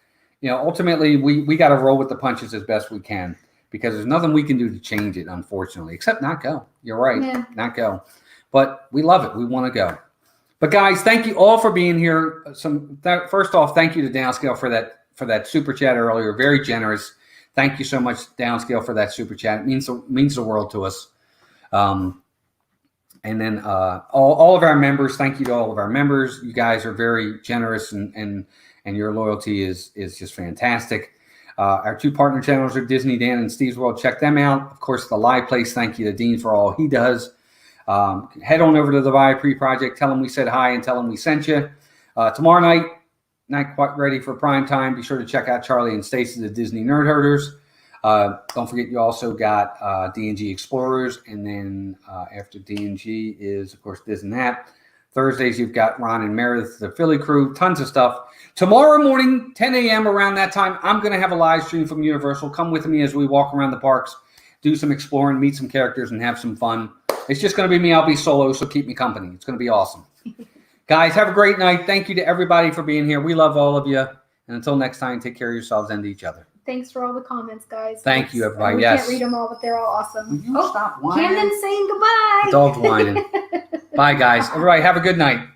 you know, ultimately, we got to roll with the punches as best we can because there's nothing we can do to change it, unfortunately, except not go. You're right. Yeah. Not go. But we love it. We want to go. But guys, thank you all for being here. First off, thank you to Downscale for that super chat earlier. Very generous. Thank you so much, Downscale, for that super chat. It means the world to us. And then all of our members. Thank you to all of our members. You guys are very generous, and your loyalty is just fantastic. Our two partner channels are Disney Dan and Steve's World. Check them out. Of course, the live place. Thank you to Dean for all he does. Head on over to the Viacree Project. Tell them we said hi and tell them we sent you. Tomorrow night, not quite ready for prime time. Be sure to check out Charlie and Stacy, the Disney Nerd Herders. Don't forget, you also got D&G Explorers. And then after D&G is, of course, This and That. Thursdays, you've got Ron and Meredith, the Philly crew. Tons of stuff. Tomorrow morning, 10 a.m. around that time, I'm going to have a live stream from Universal. Come with me as we walk around the parks, do some exploring, meet some characters, and have some fun. It's just going to be me. I'll be solo, so keep me company. It's going to be awesome. Guys, have a great night. Thank you to everybody for being here. We love all of you. And until next time, take care of yourselves and each other. Thanks for all the comments, guys. Thank you, everybody. We can't read them all, but they're all awesome. Will you stop whining? Camden's saying goodbye. The dog's whining. Bye, guys. Everybody, have a good night.